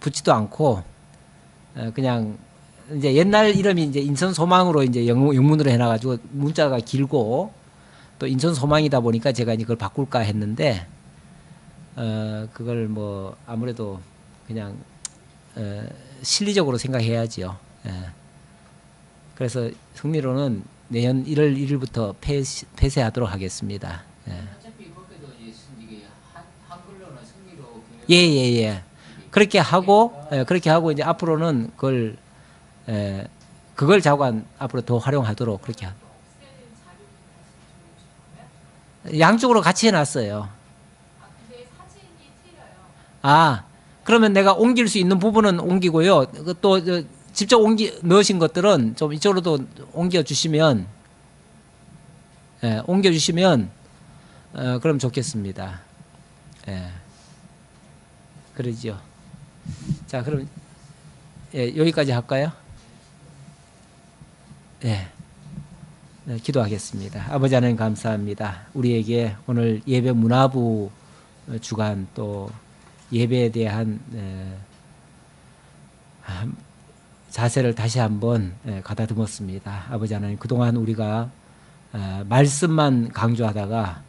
[SPEAKER 1] 붙지도 않고, 그냥 이제 옛날 이름이 이제 인천소망으로 이제 영문으로 해놔가지고 문자가 길고 또 인천소망이다 보니까 제가 이제 그걸 바꿀까 했는데, 그걸 아무래도 그냥, 실리적으로 생각해야지요. 예. 그래서 흥미로는 내년 1월 1일부터 폐쇄하도록 하겠습니다. 예.
[SPEAKER 2] 어차피 거기도 이게 한글로는 승리로
[SPEAKER 1] 예, 예, 예. 그렇게 하고 이제 앞으로는 그걸 자관 앞으로 더 활용하도록 그렇게 양쪽으로 같이 해놨어요.
[SPEAKER 5] 근데 사진이 틀려요.
[SPEAKER 1] 그러면 내가 옮길 수 있는 부분은 옮기고요. 또 직접 넣으신 것들은 좀 이쪽으로도 옮겨주시면, 그럼 좋겠습니다. 예. 그러죠. 자, 그럼, 여기까지 할까요? 예. 네, 기도하겠습니다. 아버지 하나님 감사합니다. 우리에게 오늘 예배 문화부 주간 또 예배에 대한 자세를 다시 한번 가다듬었습니다. 아버지 하나님, 그동안 우리가 말씀만 강조하다가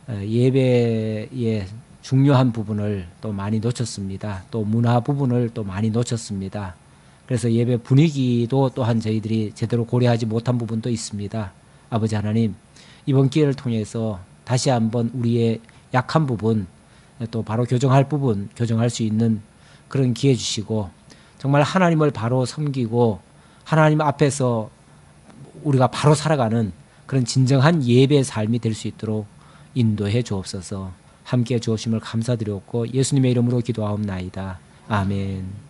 [SPEAKER 1] 예배의 중요한 부분을 또 많이 놓쳤습니다. 또 문화 부분을 또 많이 놓쳤습니다. 그래서 예배 분위기도 또한 저희들이 제대로 고려하지 못한 부분도 있습니다. 아버지 하나님, 이번 기회를 통해서 다시 한번 우리의 약한 부분, 또 바로 교정할 부분, 교정할 수 있는 그런 기회 주시고, 정말 하나님을 바로 섬기고 하나님 앞에서 우리가 바로 살아가는 그런 진정한 예배의 삶이 될 수 있도록 인도해 주옵소서. 함께 주오심을 감사드렸고 예수님의 이름으로 기도하옵나이다. 아멘.